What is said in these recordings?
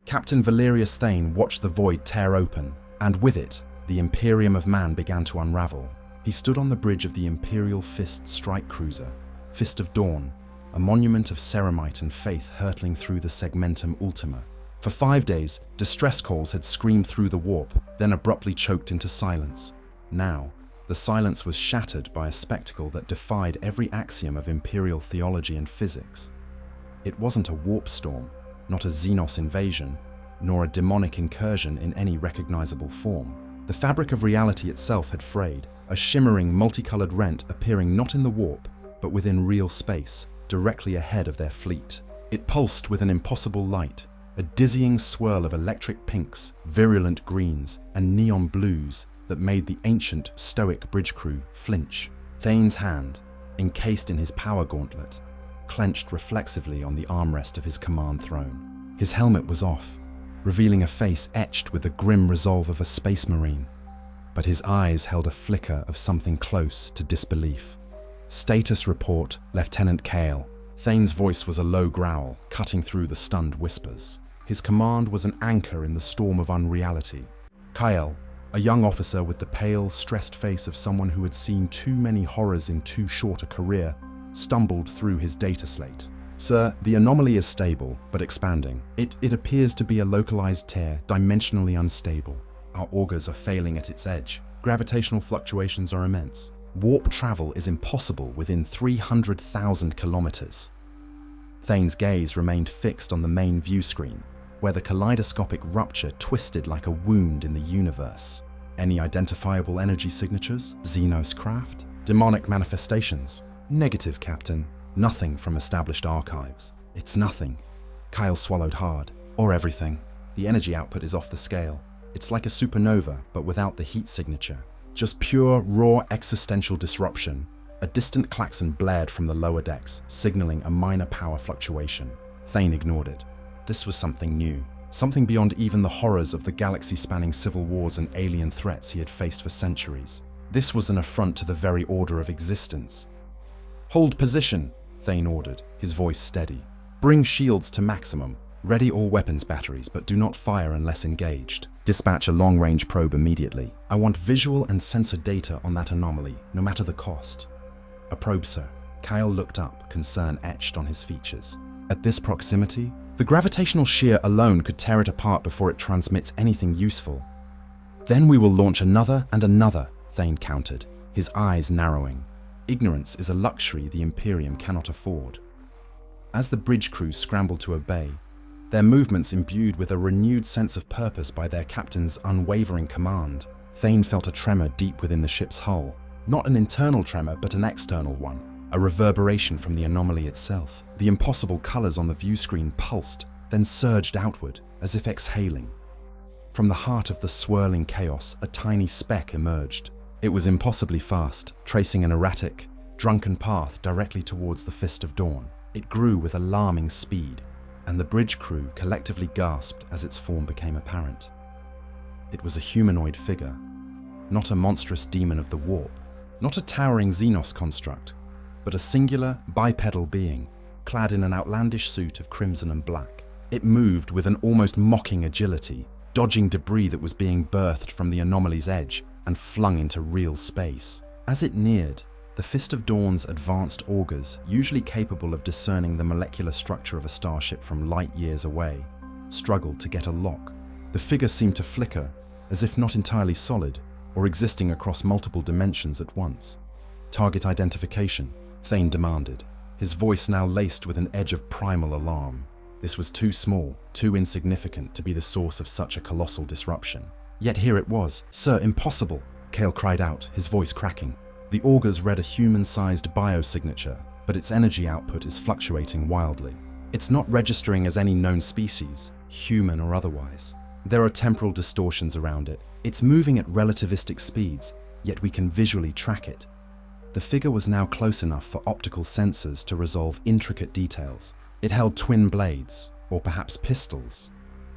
Captain Valerius Thane watched the void tear open, and with it, the Imperium of Man began to unravel. He stood on the bridge of the Imperial Fist strike cruiser, Fist of Dawn, a monument of ceramite and faith hurtling through the Segmentum Ultima. For 5 days, distress calls had screamed through the warp, then abruptly choked into silence. Now, the silence was shattered by a spectacle that defied every axiom of Imperial theology and physics. It wasn't a warp storm, not a Xenos invasion, nor a demonic incursion in any recognizable form. The fabric of reality itself had frayed, a shimmering, multicolored rent appearing not in the warp, but within real space, directly ahead of their fleet. It pulsed with an impossible light, a dizzying swirl of electric pinks, virulent greens, and neon blues that made the ancient, stoic bridge crew flinch. Thane's hand, encased in his power gauntlet, clenched reflexively on the armrest of his command throne. His helmet was off, revealing a face etched with the grim resolve of a space marine. But his eyes held a flicker of something close to disbelief. "Status report, Lieutenant Kale." Thane's voice was a low growl, cutting through the stunned whispers. His command was an anchor in the storm of unreality. Kyle, a young officer with the pale, stressed face of someone who had seen too many horrors in too short a career, stumbled through his data slate. "Sir, the anomaly is stable, but expanding. It appears to be a localized tear, dimensionally unstable. Our augurs are failing at its edge. Gravitational fluctuations are immense. Warp travel is impossible within 300,000 kilometers." Thane's gaze remained fixed on the main view screen, where the kaleidoscopic rupture twisted like a wound in the universe. "Any identifiable energy signatures? Xenos craft? Demonic manifestations?" "Negative, Captain. Nothing from established archives." "It's nothing." Kyle swallowed hard. "Or everything. The energy output is off the scale. It's like a supernova, but without the heat signature. Just pure, raw existential disruption." A distant klaxon blared from the lower decks, signaling a minor power fluctuation. Thane ignored it. This was something new, something beyond even the horrors of the galaxy-spanning civil wars and alien threats he had faced for centuries. This was an affront to the very order of existence. "Hold position," Thane ordered, his voice steady. "Bring shields to maximum. Ready all weapons batteries, but do not fire unless engaged. Dispatch a long-range probe immediately. I want visual and sensor data on that anomaly, no matter the cost." "A probe, sir." Kyle looked up, concern etched on his features. "At this proximity? The gravitational shear alone could tear it apart before it transmits anything useful." "Then we will launch another and another," Thane countered, his eyes narrowing. Ignorance is a luxury the Imperium cannot afford. As the bridge crew scrambled to obey, their movements imbued with a renewed sense of purpose by their captain's unwavering command, Thane felt a tremor deep within the ship's hull. Not an internal tremor, but an external one, a reverberation from the anomaly itself. The impossible colors on the view screen pulsed, then surged outward, as if exhaling. From the heart of the swirling chaos, a tiny speck emerged. It was impossibly fast, tracing an erratic, drunken path directly towards the Fist of Dawn. It grew with alarming speed, and the bridge crew collectively gasped as its form became apparent. It was a humanoid figure, not a monstrous demon of the warp, not a towering Xenos construct, but a singular, bipedal being, clad in an outlandish suit of crimson and black. It moved with an almost mocking agility, dodging debris that was being birthed from the anomaly's edge and flung into real space. As it neared, the Fist of Dawn's advanced augurs, usually capable of discerning the molecular structure of a starship from light years away, struggled to get a lock. The figure seemed to flicker, as if not entirely solid, or existing across multiple dimensions at once. "Target identification," Thane demanded, his voice now laced with an edge of primal alarm. This was too small, too insignificant to be the source of such a colossal disruption. Yet here it was. "Sir, impossible!" Kale cried out, his voice cracking. The augurs read a human-sized biosignature, but its energy output is fluctuating wildly. It's not registering as any known species, human or otherwise. There are temporal distortions around it. It's moving at relativistic speeds, yet we can visually track it. The figure was now close enough for optical sensors to resolve intricate details. It held twin blades, or perhaps pistols.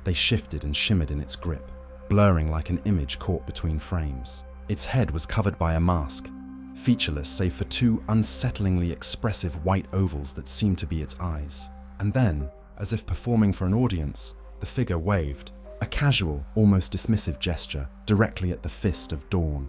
They shifted and shimmered in its grip, blurring like an image caught between frames. Its head was covered by a mask, featureless save for two unsettlingly expressive white ovals that seemed to be its eyes. And then, as if performing for an audience, The figure waved, a casual, almost dismissive gesture, directly at the Fist of Dawn.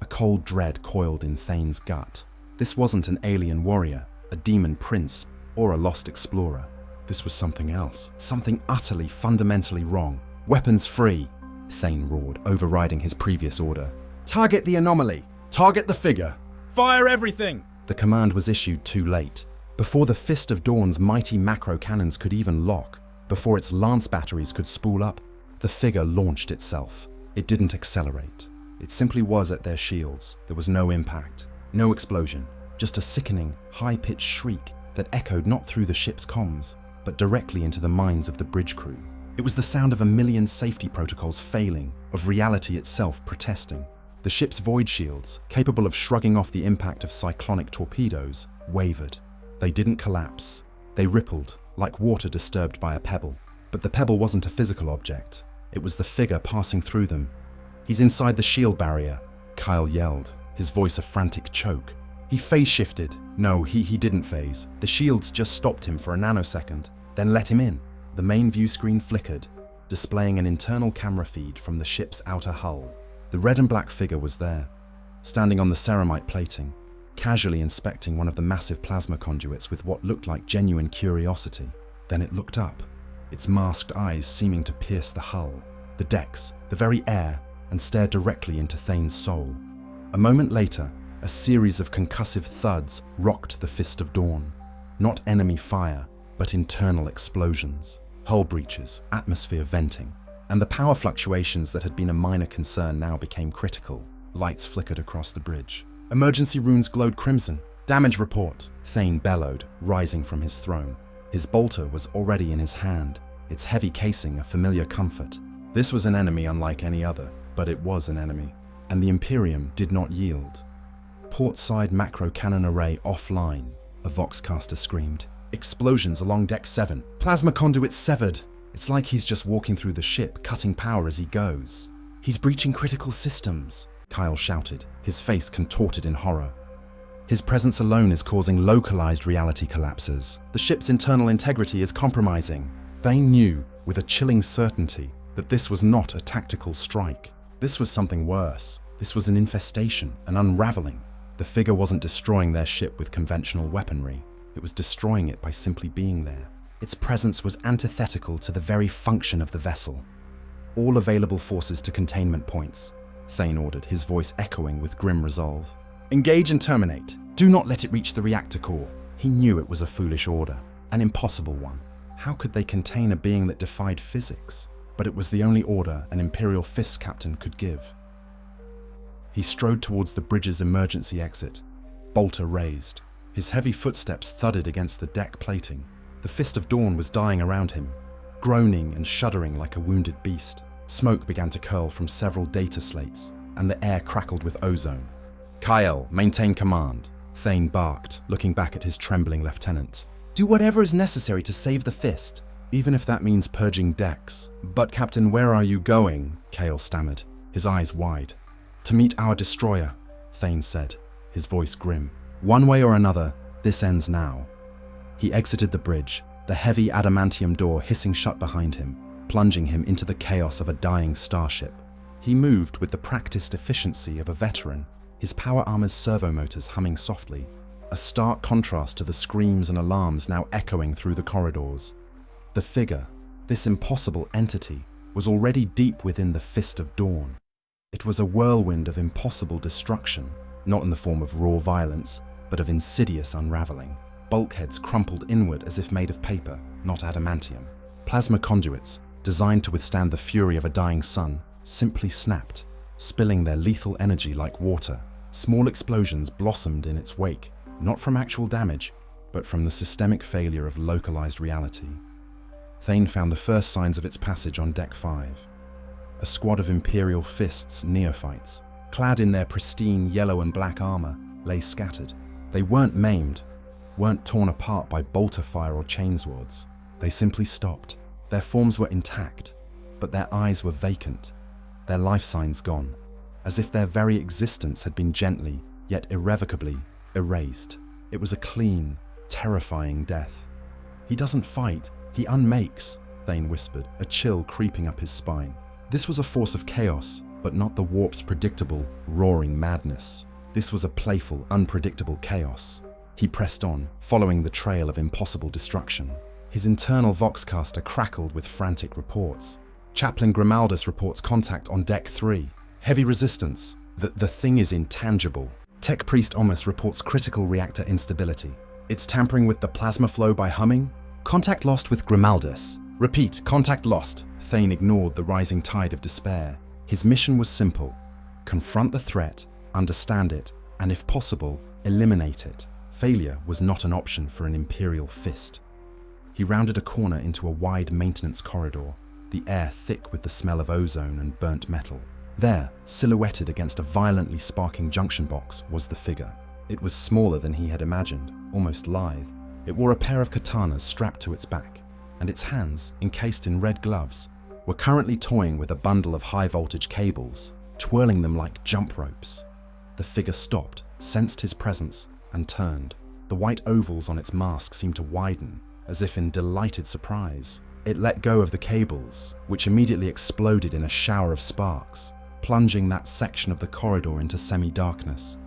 A cold dread coiled in Thane's gut. This wasn't an alien warrior, a demon prince, or a lost explorer. This was something else, something utterly, fundamentally wrong. Weapons free, Thane roared, overriding his previous order. Target the anomaly! Target the figure! Fire everything! The command was issued too late. Before the Fist of Dawn's mighty macro cannons could even lock, before its lance batteries could spool up, the figure launched itself. It didn't accelerate. It simply was at their shields. There was no impact, no explosion, just a sickening, high-pitched shriek that echoed not through the ship's comms, but directly into the minds of the bridge crew. It was the sound of a million safety protocols failing, of reality itself protesting. The ship's void shields, capable of shrugging off the impact of cyclonic torpedoes, wavered. They didn't collapse. They rippled, like water disturbed by a pebble. But the pebble wasn't a physical object. It was the figure passing through them. He's inside the shield barrier, Kyle yelled, his voice a frantic choke. He phase shifted. No, he didn't phase. The shields just stopped him for a nanosecond, then let him in. The main view screen flickered, displaying an internal camera feed from the ship's outer hull. The red and black figure was there, standing on the ceramite plating, casually inspecting one of the massive plasma conduits with what looked like genuine curiosity. Then it looked up, its masked eyes seeming to pierce the hull, the decks, the very air, and stare directly into Thane's soul. A moment later, a series of concussive thuds rocked the Fist of Dawn. Not enemy fire, but internal explosions, hull breaches, atmosphere venting. And the power fluctuations that had been a minor concern now became critical. Lights flickered across the bridge. Emergency runes glowed crimson. Damage report, Thane bellowed, rising from his throne. His bolter was already in his hand, its heavy casing a familiar comfort. This was an enemy unlike any other, but it was an enemy, and the Imperium did not yield. Port-side macro cannon array offline, a Voxcaster screamed. Explosions along deck 7. Plasma conduits severed. It's like he's just walking through the ship, cutting power as he goes. He's breaching critical systems, Kyle shouted, his face contorted in horror. His presence alone is causing localized reality collapses. The ship's internal integrity is compromising. They knew, with a chilling certainty, that this was not a tactical strike. This was something worse. This was an infestation, an unraveling. The figure wasn't destroying their ship with conventional weaponry. It was destroying it by simply being there. Its presence was antithetical to the very function of the vessel. All available forces to containment points, Thane ordered, his voice echoing with grim resolve. Engage and terminate. Do not let it reach the reactor core. He knew it was a foolish order, an impossible one. How could they contain a being that defied physics? But it was the only order an Imperial Fist captain could give. He strode towards the bridge's emergency exit, bolter raised. His heavy footsteps thudded against the deck plating. The Fist of Dawn was dying around him, groaning and shuddering like a wounded beast. Smoke began to curl from several data slates, and the air crackled with ozone. Kyle, maintain command, Thane barked, looking back at his trembling lieutenant. Do whatever is necessary to save the Fist, even if that means purging decks. But Captain, where are you going? Kyle stammered, his eyes wide. To meet our destroyer, Thane said, his voice grim. One way or another, this ends now. He exited the bridge, the heavy adamantium door hissing shut behind him, plunging him into the chaos of a dying starship. He moved with the practiced efficiency of a veteran, his power armor's servomotors humming softly, a stark contrast to the screams and alarms now echoing through the corridors. The figure, this impossible entity, was already deep within the Fist of Dawn. It was a whirlwind of impossible destruction, not in the form of raw violence, but of insidious unraveling. Bulkheads crumpled inward as if made of paper, not adamantium. Plasma conduits, designed to withstand the fury of a dying sun, simply snapped, spilling their lethal energy like water. Small explosions blossomed in its wake, not from actual damage, but from the systemic failure of localized reality. Thane found the first signs of its passage on Deck 5. A squad of Imperial Fists neophytes, clad in their pristine yellow and black armor, lay scattered. They weren't maimed, weren't torn apart by bolter fire or chainswords. They simply stopped. Their forms were intact, but their eyes were vacant, their life signs gone, as if their very existence had been gently, yet irrevocably, erased. It was a clean, terrifying death. He doesn't fight, he unmakes. Thane whispered, a chill creeping up his spine. This was a force of chaos, but not the warp's predictable, roaring madness. This was a playful, unpredictable chaos. He pressed on, following the trail of impossible destruction. His internal voxcaster crackled with frantic reports. Chaplain Grimaldus reports contact on Deck 3. Heavy resistance. The thing is intangible. Tech Priest Omus reports critical reactor instability. It's tampering with the plasma flow by humming. Contact lost with Grimaldus. Repeat, contact lost. Thane ignored the rising tide of despair. His mission was simple. Confront the threat, understand it, and if possible, eliminate it. Failure was not an option for an Imperial fist. He rounded a corner into a wide maintenance corridor, the air thick with the smell of ozone and burnt metal. There, silhouetted against a violently sparking junction box, was the figure. It was smaller than he had imagined, almost lithe. It wore a pair of katanas strapped to its back, and its hands, encased in red gloves, were currently toying with a bundle of high-voltage cables, twirling them like jump ropes. The figure stopped, sensed his presence, and turned. The white ovals on its mask seemed to widen, as if in delighted surprise. It let go of the cables, which immediately exploded in a shower of sparks, plunging that section of the corridor into semi-darkness.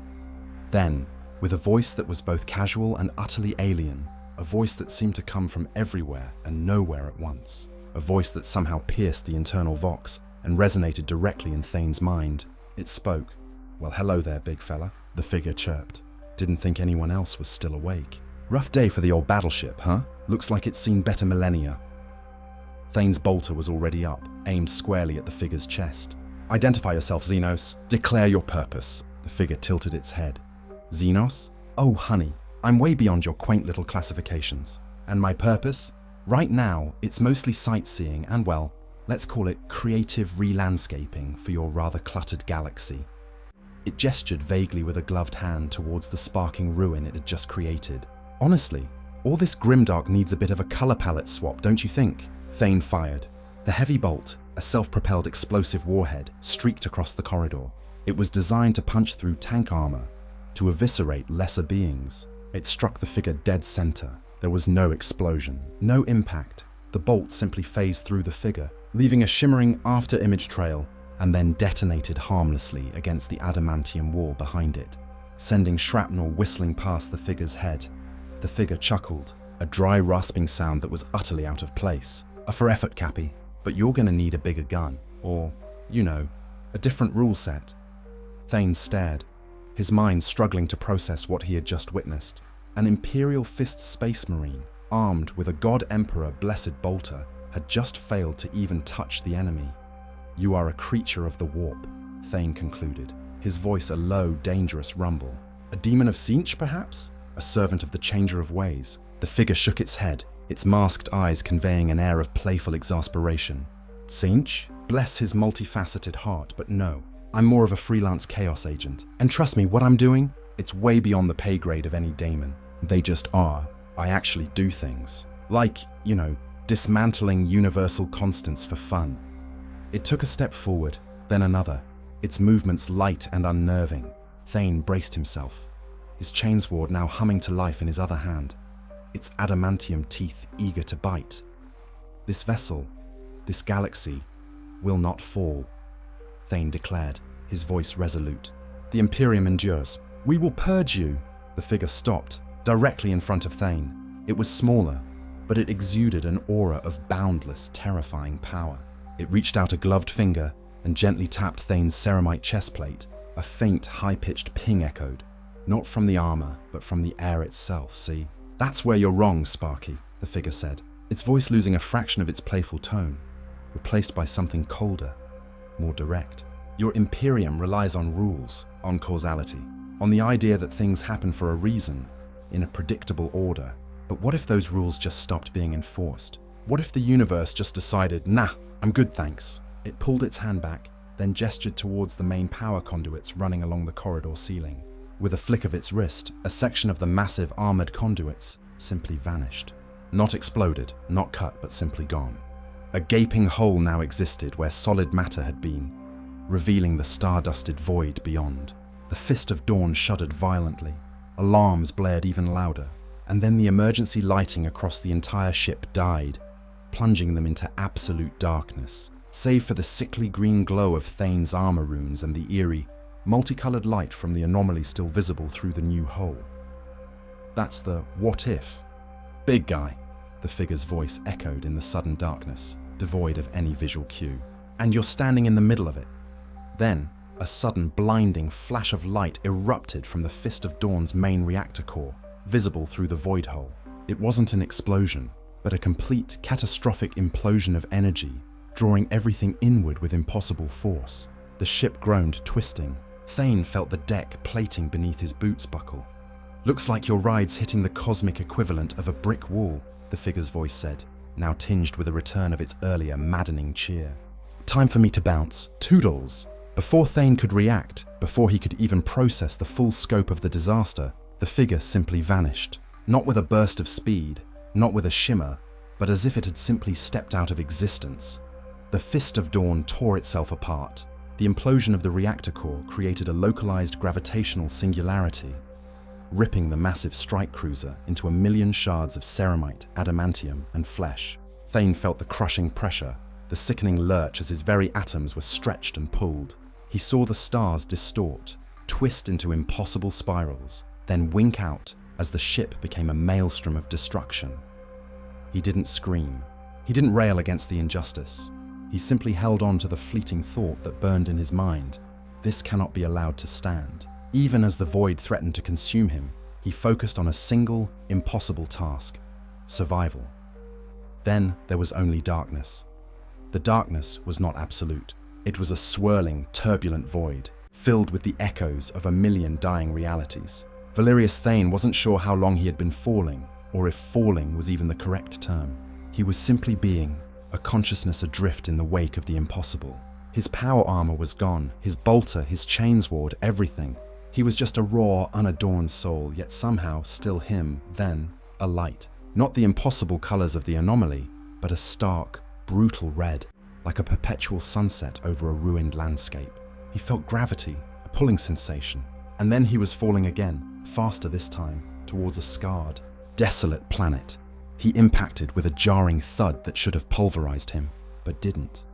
Then, with a voice that was both casual and utterly alien, a voice that seemed to come from everywhere and nowhere at once, a voice that somehow pierced the internal vox and resonated directly in Thane's mind, it spoke. "Well, hello there, big fella," the figure chirped. "Didn't think anyone else was still awake. Rough day for the old battleship, huh? Looks like it's seen better millennia." Thane's bolter was already up, aimed squarely at the figure's chest. "Identify yourself, Xenos. Declare your purpose." The figure tilted its head. "Xenos? Oh, honey, I'm way beyond your quaint little classifications. And my purpose? Right now, it's mostly sightseeing and, well, let's call it creative re-landscaping for your rather cluttered galaxy." It gestured vaguely with a gloved hand towards the sparking ruin it had just created. "Honestly, all this grimdark needs a bit of a color palette swap, don't you think?" Thane fired. The heavy bolt, a self-propelled explosive warhead, streaked across the corridor. It was designed to punch through tank armor, to eviscerate lesser beings. It struck the figure dead center. There was no explosion, no impact. The bolt simply phased through the figure, leaving a shimmering after-image trail, and then detonated harmlessly against the adamantium wall behind it, sending shrapnel whistling past the figure's head. The figure chuckled, a dry rasping sound that was utterly out of place. "A for effort, Cappy, but you're gonna need a bigger gun, or, you know, a different rule set." Thane stared, his mind struggling to process what he had just witnessed. An Imperial Fist Space Marine, armed with a God Emperor Blessed Bolter, had just failed to even touch the enemy. "You are a creature of the warp," Thane concluded, his voice a low, dangerous rumble. "A demon of Sinch, perhaps? A servant of the Changer of Ways?" The figure shook its head, its masked eyes conveying an air of playful exasperation. "Sinch? Bless his multifaceted heart, but no. I'm more of a freelance chaos agent. And trust me, what I'm doing, it's way beyond the pay grade of any daemon. They just are. I actually do things. Like, you know, dismantling universal constants for fun." It took a step forward, then another, its movements light and unnerving. Thane braced himself, his chainsword now humming to life in his other hand, its adamantium teeth eager to bite. "This vessel, this galaxy, will not fall," Thane declared, his voice resolute. "The Imperium endures. We will purge you." The figure stopped, directly in front of Thane. It was smaller, but it exuded an aura of boundless, terrifying power. It reached out a gloved finger and gently tapped Thane's ceramite chestplate. A faint, high-pitched ping echoed, not from the armor, but from the air itself, see? "That's where you're wrong, Sparky," the figure said, its voice losing a fraction of its playful tone, replaced by something colder, more direct. "Your Imperium relies on rules, on causality, on the idea that things happen for a reason, in a predictable order. But what if those rules just stopped being enforced? What if the universe just decided, nah, I'm good thanks?" It pulled its hand back, then gestured towards the main power conduits running along the corridor ceiling. With a flick of its wrist, a section of the massive armored conduits simply vanished. Not exploded, not cut, but simply gone. A gaping hole now existed where solid matter had been, revealing the star-dusted void beyond. The Fist of Dawn shuddered violently. Alarms blared even louder, and then the emergency lighting across the entire ship died, plunging them into absolute darkness, save for the sickly green glow of Thane's armor runes and the eerie, multicolored light from the anomaly still visible through the new hole. That's the what if. Big guy, the figure's voice echoed in the sudden darkness, devoid of any visual cue. And you're standing in the middle of it. Then, a sudden blinding flash of light erupted from the Fist of Dawn's main reactor core, visible through the void hole. It wasn't an explosion, but a complete, catastrophic implosion of energy, drawing everything inward with impossible force. The ship groaned, twisting. Thane felt the deck plating beneath his boots buckle. "Looks like your ride's hitting the cosmic equivalent of a brick wall," the figure's voice said, now tinged with a return of its earlier maddening cheer. "Time for me to bounce. Toodles!" Before Thane could react, before he could even process the full scope of the disaster, the figure simply vanished. Not with a burst of speed, not with a shimmer, but as if it had simply stepped out of existence. The Fist of Dawn tore itself apart. The implosion of the reactor core created a localized gravitational singularity, ripping the massive strike cruiser into a million shards of ceramite, adamantium, and flesh. Thane felt the crushing pressure, the sickening lurch as his very atoms were stretched and pulled. He saw the stars distort, twist into impossible spirals, then wink out as the ship became a maelstrom of destruction. He didn't scream. He didn't rail against the injustice. He simply held on to the fleeting thought that burned in his mind. This cannot be allowed to stand. Even as the void threatened to consume him, he focused on a single, impossible task: survival. Then there was only darkness. The darkness was not absolute. It was a swirling, turbulent void, filled with the echoes of a million dying realities. Valerius Thane wasn't sure how long he had been falling, or if falling was even the correct term. He was simply being, a consciousness adrift in the wake of the impossible. His power armor was gone, his bolter, his chainsword, everything. He was just a raw, unadorned soul, yet somehow still him, then a light. Not the impossible colors of the anomaly, but a stark, brutal red, like a perpetual sunset over a ruined landscape. He felt gravity, a pulling sensation, and then he was falling again, faster this time, towards a scarred, desolate planet. He impacted with a jarring thud that should have pulverized him, but didn't.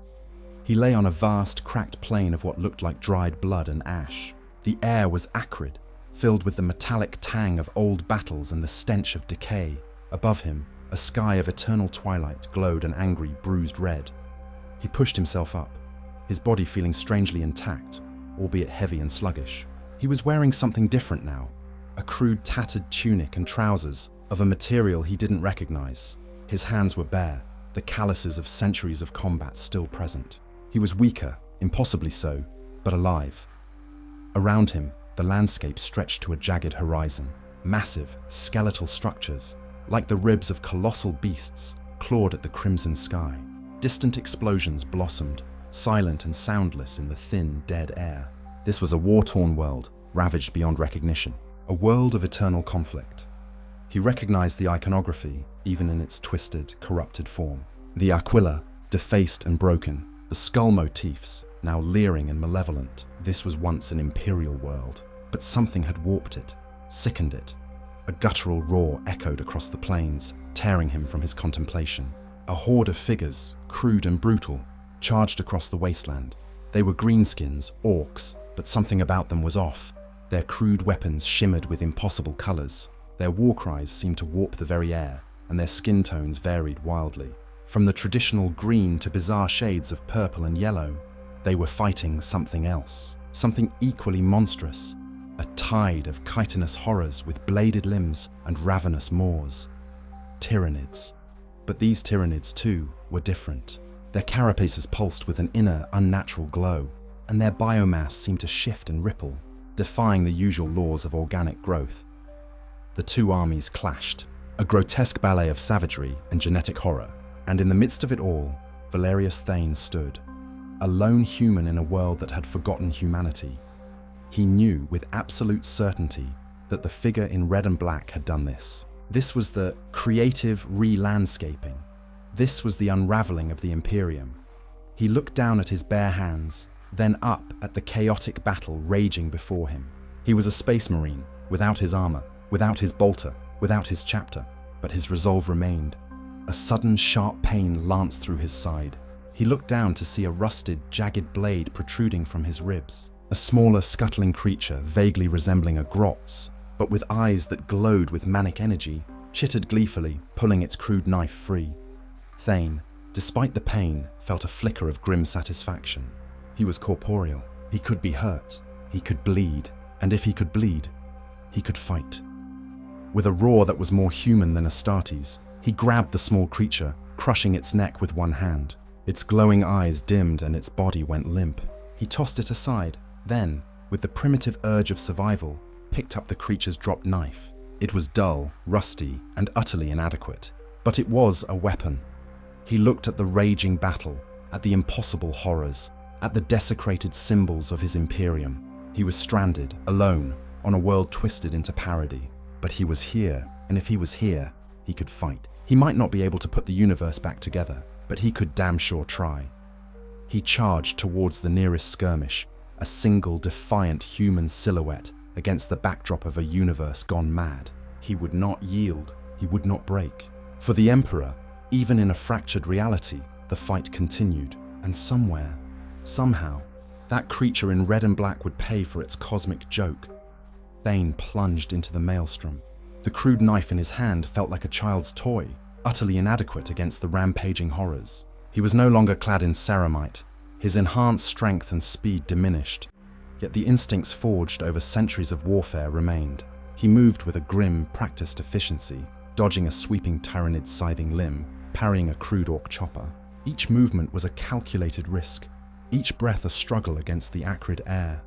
He lay on a vast, cracked plain of what looked like dried blood and ash. The air was acrid, filled with the metallic tang of old battles and the stench of decay. Above him, a sky of eternal twilight glowed an angry, bruised red. He pushed himself up, his body feeling strangely intact, albeit heavy and sluggish. He was wearing something different now, a crude tattered tunic and trousers of a material he didn't recognize. His hands were bare, the calluses of centuries of combat still present. He was weaker, impossibly so, but alive. Around him, the landscape stretched to a jagged horizon. Massive, skeletal structures, like the ribs of colossal beasts, clawed at the crimson sky. Distant explosions blossomed, silent and soundless in the thin, dead air. This was a war-torn world, ravaged beyond recognition. A world of eternal conflict. He recognized the iconography, even in its twisted, corrupted form. The aquila, defaced and broken. The skull motifs, now leering and malevolent. This was once an imperial world, but something had warped it, sickened it. A guttural roar echoed across the plains, tearing him from his contemplation. A horde of figures, crude and brutal, charged across the wasteland. They were greenskins, orcs, but something about them was off. Their crude weapons shimmered with impossible colors. Their war cries seemed to warp the very air, and their skin tones varied wildly. From the traditional green to bizarre shades of purple and yellow, they were fighting something else, something equally monstrous. A tide of chitinous horrors with bladed limbs and ravenous maws. Tyranids. But these Tyranids, too, were different. Their carapaces pulsed with an inner, unnatural glow, and their biomass seemed to shift and ripple, defying the usual laws of organic growth. The two armies clashed, a grotesque ballet of savagery and genetic horror, and in the midst of it all, Valerius Thane stood, a lone human in a world that had forgotten humanity. He knew with absolute certainty that the figure in red and black had done this. This was the creative re-landscaping. This was the unraveling of the Imperium. He looked down at his bare hands, then up at the chaotic battle raging before him. He was a space marine, without his armor, without his bolter, without his chapter, but his resolve remained. a sudden sharp pain lanced through his side. He looked down to see a rusted, jagged blade protruding from his ribs. A smaller, scuttling creature, vaguely resembling a grotz, but with eyes that glowed with manic energy, chittered gleefully, pulling its crude knife free. Thane, despite the pain, felt a flicker of grim satisfaction. He was corporeal. He could be hurt. He could bleed. And if he could bleed, he could fight. With a roar that was more human than Astartes, he grabbed the small creature, crushing its neck with one hand. Its glowing eyes dimmed and its body went limp. He tossed it aside, then, with the primitive urge of survival, picked up the creature's dropped knife. It was dull, rusty, and utterly inadequate, but it was a weapon. He looked at the raging battle, at the impossible horrors, at the desecrated symbols of his Imperium. He was stranded, alone, on a world twisted into parody. But he was here, and if he was here, he could fight. He might not be able to put the universe back together, but he could damn sure try. He charged towards the nearest skirmish, a single defiant human silhouette against the backdrop of a universe gone mad. He would not yield, he would not break. For the Emperor, even in a fractured reality, the fight continued, and somewhere, somehow, that creature in red and black would pay for its cosmic joke. Thane plunged into the maelstrom. The crude knife in his hand felt like a child's toy, utterly inadequate against the rampaging horrors. He was no longer clad in ceramite. His enhanced strength and speed diminished, yet the instincts forged over centuries of warfare remained. He moved with a grim, practiced efficiency, dodging a sweeping tyrannid's scything limb, parrying a crude orc chopper. Each movement was a calculated risk, each breath a struggle against the acrid air.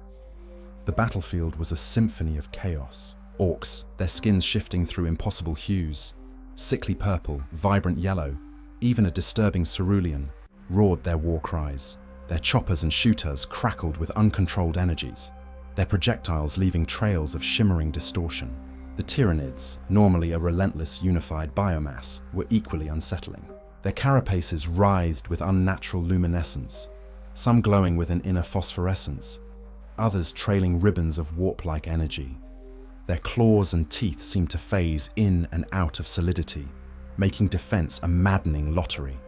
The battlefield was a symphony of chaos. Orcs, their skins shifting through impossible hues, sickly purple, vibrant yellow, even a disturbing cerulean, roared their war cries. Their choppers and shooters crackled with uncontrolled energies, their projectiles leaving trails of shimmering distortion. The Tyranids, normally a relentless unified biomass, were equally unsettling. Their carapaces writhed with unnatural luminescence, some glowing with an inner phosphorescence, others trailing ribbons of warp-like energy. Their claws and teeth seemed to phase in and out of solidity, making defense a maddening lottery.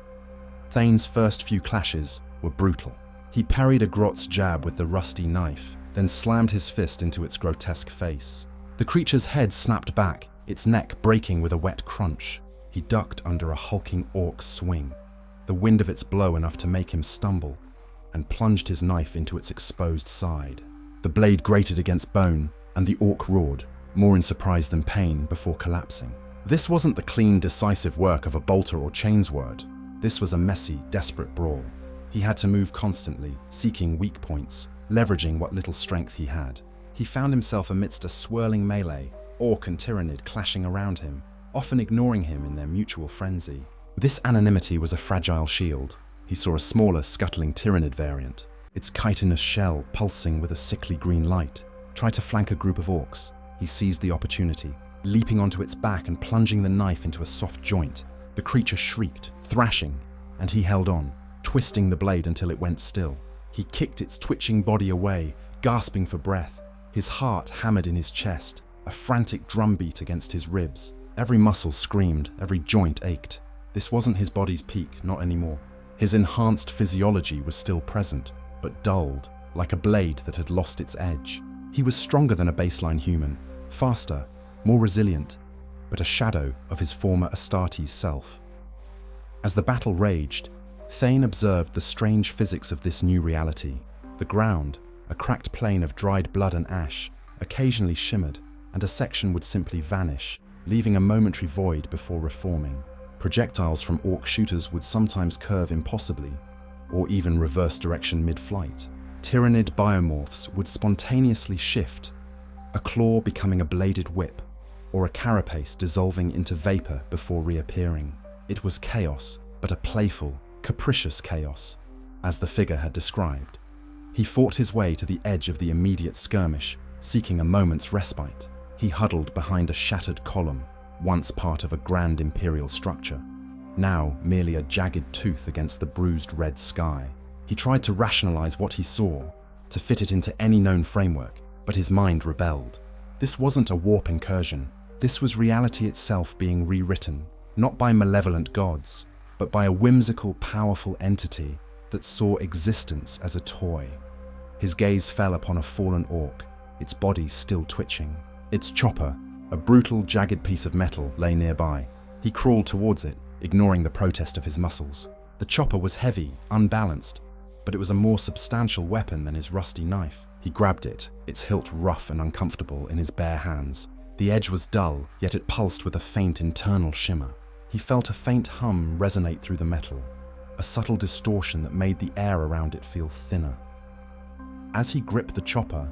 Thane's first few clashes were brutal. He parried a grot's jab with the rusty knife, then slammed his fist into its grotesque face. The creature's head snapped back, its neck breaking with a wet crunch. He ducked under a hulking orc's swing, the wind of its blow enough to make him stumble, and plunged his knife into its exposed side. The blade grated against bone, and the orc roared, more in surprise than pain, before collapsing. This wasn't the clean, decisive work of a bolter or chainsword. This was a messy, desperate brawl. He had to move constantly, seeking weak points, leveraging what little strength he had. He found himself amidst a swirling melee, orc and tyrannid clashing around him, often ignoring him in their mutual frenzy. This anonymity was a fragile shield. He saw a smaller, scuttling tyrannid variant, its chitinous shell pulsing with a sickly green light, try to flank a group of orcs. He seized the opportunity, leaping onto its back and plunging the knife into a soft joint. The creature shrieked, thrashing, and he held on, twisting the blade until it went still. He kicked its twitching body away, gasping for breath, his heart hammered in his chest, a frantic drumbeat against his ribs. Every muscle screamed, every joint ached. This wasn't his body's peak, not anymore. His enhanced physiology was still present, but dulled, like a blade that had lost its edge. He was stronger than a baseline human, faster, more resilient, but a shadow of his former Astartes self. As the battle raged, Thane observed the strange physics of this new reality. The ground, a cracked plain of dried blood and ash, occasionally shimmered, and a section would simply vanish, leaving a momentary void before reforming. Projectiles from orc shooters would sometimes curve impossibly, or even reverse direction mid-flight. Tyrannid biomorphs would spontaneously shift, a claw becoming a bladed whip, or a carapace dissolving into vapor before reappearing. It was chaos, but a playful, capricious chaos, as the figure had described. He fought his way to the edge of the immediate skirmish, seeking a moment's respite. He huddled behind a shattered column, once part of a grand imperial structure, now merely a jagged tooth against the bruised red sky. He tried to rationalize what he saw, to fit it into any known framework, but his mind rebelled. This wasn't a warp incursion. This was reality itself being rewritten, not by malevolent gods, but by a whimsical, powerful entity that saw existence as a toy. His gaze fell upon a fallen orc, its body still twitching. Its chopper, a brutal, jagged piece of metal, lay nearby. He crawled towards it, ignoring the protest of his muscles. The chopper was heavy, unbalanced, but it was a more substantial weapon than his rusty knife. He grabbed it, its hilt rough and uncomfortable in his bare hands. The edge was dull, yet it pulsed with a faint internal shimmer. He felt a faint hum resonate through the metal, a subtle distortion that made the air around it feel thinner. As he gripped the chopper,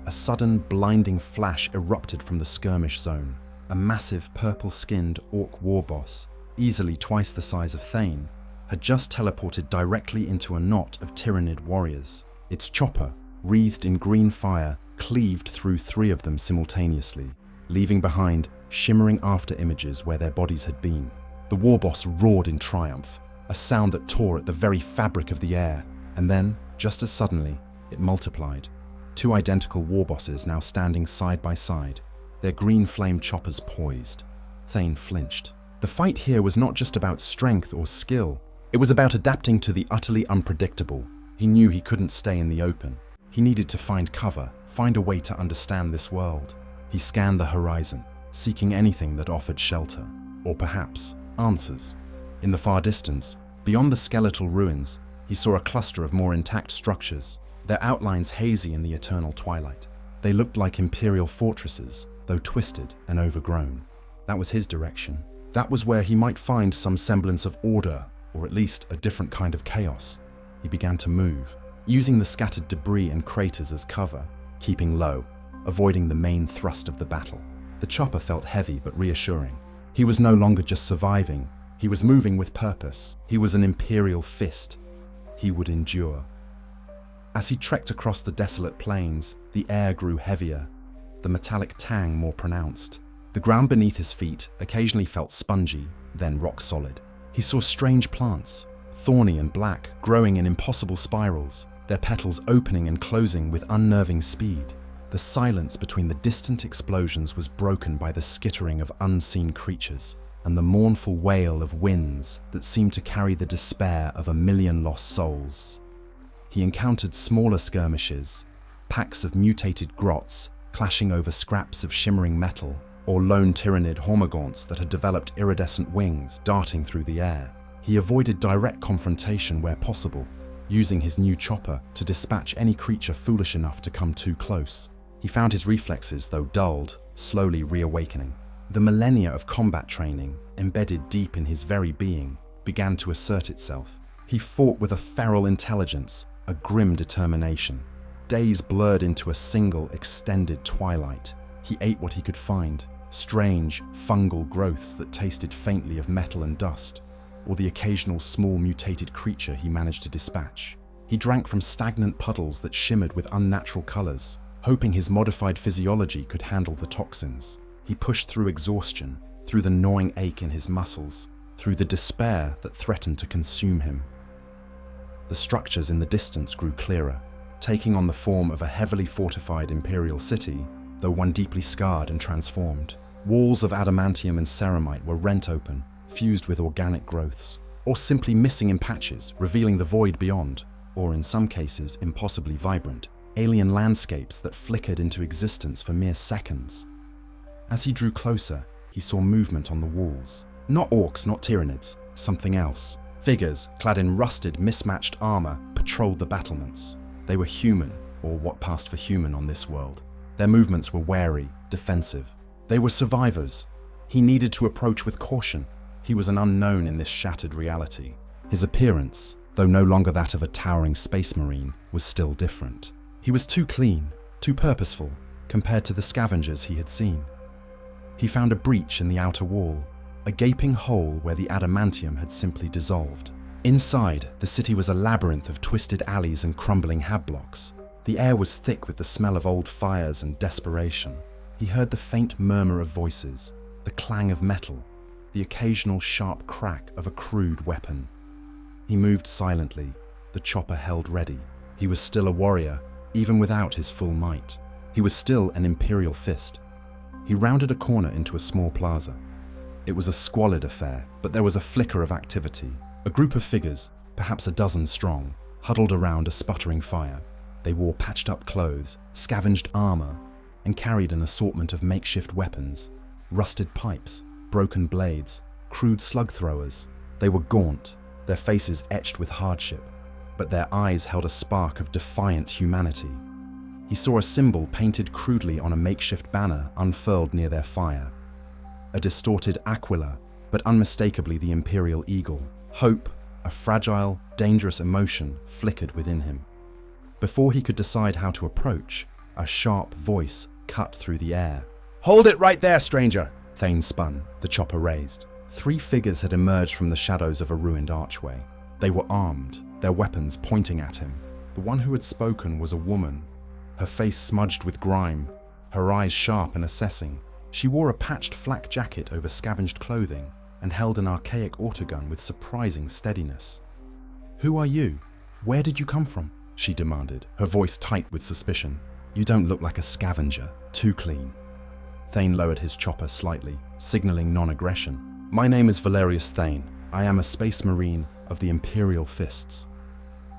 a sudden, blinding flash erupted from the skirmish zone. A massive, purple-skinned orc warboss, easily twice the size of Thane, had just teleported directly into a knot of Tyranid warriors. Its chopper, wreathed in green fire, cleaved through 3 of them simultaneously, leaving behind shimmering after-images where their bodies had been. The warboss roared in triumph, a sound that tore at the very fabric of the air, and then, just as suddenly, it multiplied. 2 identical warbosses now standing side by side, their green flame choppers poised. Thane flinched. The fight here was not just about strength or skill, it was about adapting to the utterly unpredictable. He knew he couldn't stay in the open. He needed to find cover, find a way to understand this world. He scanned the horizon, seeking anything that offered shelter, or perhaps answers. In the far distance, beyond the skeletal ruins, he saw a cluster of more intact structures, their outlines hazy in the eternal twilight. They looked like imperial fortresses, though twisted and overgrown. That was his direction. That was where he might find some semblance of order, or at least a different kind of chaos. He began to move, using the scattered debris and craters as cover, keeping low, avoiding the main thrust of the battle. The chopper felt heavy but reassuring. He was no longer just surviving, he was moving with purpose. He was an imperial fist. He would endure. As he trekked across the desolate plains, the air grew heavier, the metallic tang more pronounced. The ground beneath his feet occasionally felt spongy, then rock solid. He saw strange plants, thorny and black, growing in impossible spirals, their petals opening and closing with unnerving speed. The silence between the distant explosions was broken by the skittering of unseen creatures and the mournful wail of winds that seemed to carry the despair of a million lost souls. He encountered smaller skirmishes, packs of mutated grots clashing over scraps of shimmering metal, or lone Tyranid hormagaunts that had developed iridescent wings darting through the air. He avoided direct confrontation where possible, using his new chopper to dispatch any creature foolish enough to come too close. He found his reflexes, though dulled, slowly reawakening. The millennia of combat training, embedded deep in his very being, began to assert itself. He fought with a feral intelligence, a grim determination. Days blurred into a single, extended twilight. He ate what he could find, strange, fungal growths that tasted faintly of metal and dust, or the occasional small mutated creature he managed to dispatch. He drank from stagnant puddles that shimmered with unnatural colors, hoping his modified physiology could handle the toxins. He pushed through exhaustion, through the gnawing ache in his muscles, through the despair that threatened to consume him. The structures in the distance grew clearer, taking on the form of a heavily fortified imperial city, though one deeply scarred and transformed. Walls of adamantium and ceramite were rent open, fused with organic growths, or simply missing in patches, revealing the void beyond, or in some cases impossibly vibrant, alien landscapes that flickered into existence for mere seconds. As he drew closer, he saw movement on the walls. Not orcs, not Tyranids, something else. Figures, clad in rusted, mismatched armor, patrolled the battlements. They were human, or what passed for human on this world. Their movements were wary, defensive. They were survivors. He needed to approach with caution. He was an unknown in this shattered reality. His appearance, though no longer that of a towering space marine, was still different. He was too clean, too purposeful, compared to the scavengers he had seen. He found a breach in the outer wall, a gaping hole where the adamantium had simply dissolved. Inside, the city was a labyrinth of twisted alleys and crumbling habblocks. The air was thick with the smell of old fires and desperation. He heard the faint murmur of voices, the clang of metal, the occasional sharp crack of a crude weapon. He moved silently, the chopper held ready. He was still a warrior, even without his full might. He was still an imperial fist. He rounded a corner into a small plaza. It was a squalid affair, but there was a flicker of activity. A group of figures, perhaps a dozen strong, huddled around a sputtering fire. They wore patched-up clothes, scavenged armor, and carried an assortment of makeshift weapons, rusted pipes, broken blades, crude slug throwers. They were gaunt, their faces etched with hardship, but their eyes held a spark of defiant humanity. He saw a symbol painted crudely on a makeshift banner unfurled near their fire. A distorted aquila, but unmistakably the imperial eagle. Hope, a fragile, dangerous emotion, flickered within him. Before he could decide how to approach, a sharp voice cut through the air. "Hold it right there, stranger!" Thane spun, the chopper raised. 3 figures had emerged from the shadows of a ruined archway. They were armed, their weapons pointing at him. The one who had spoken was a woman, her face smudged with grime, her eyes sharp and assessing. She wore a patched flak jacket over scavenged clothing and held an archaic autogun with surprising steadiness. "Who are you? Where did you come from?" she demanded, her voice tight with suspicion. "You don't look like a scavenger. Too clean." Thane lowered his chopper slightly, signaling non-aggression. "My name is Valerius Thane. I am a space marine of the Imperial Fists."